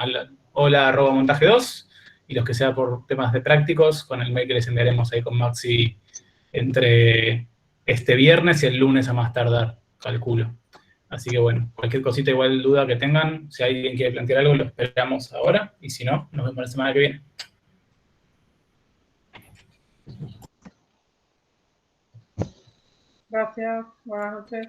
hola@montaje2, y los que sea por temas de prácticos, con el mail que les enviaremos ahí con Maxi entre este viernes y el lunes a más tardar, calculo. Así que bueno, cualquier cosita, igual duda que tengan, si alguien quiere plantear algo, lo esperamos ahora, y si no, nos vemos la semana que viene. Gracias, buenas noches.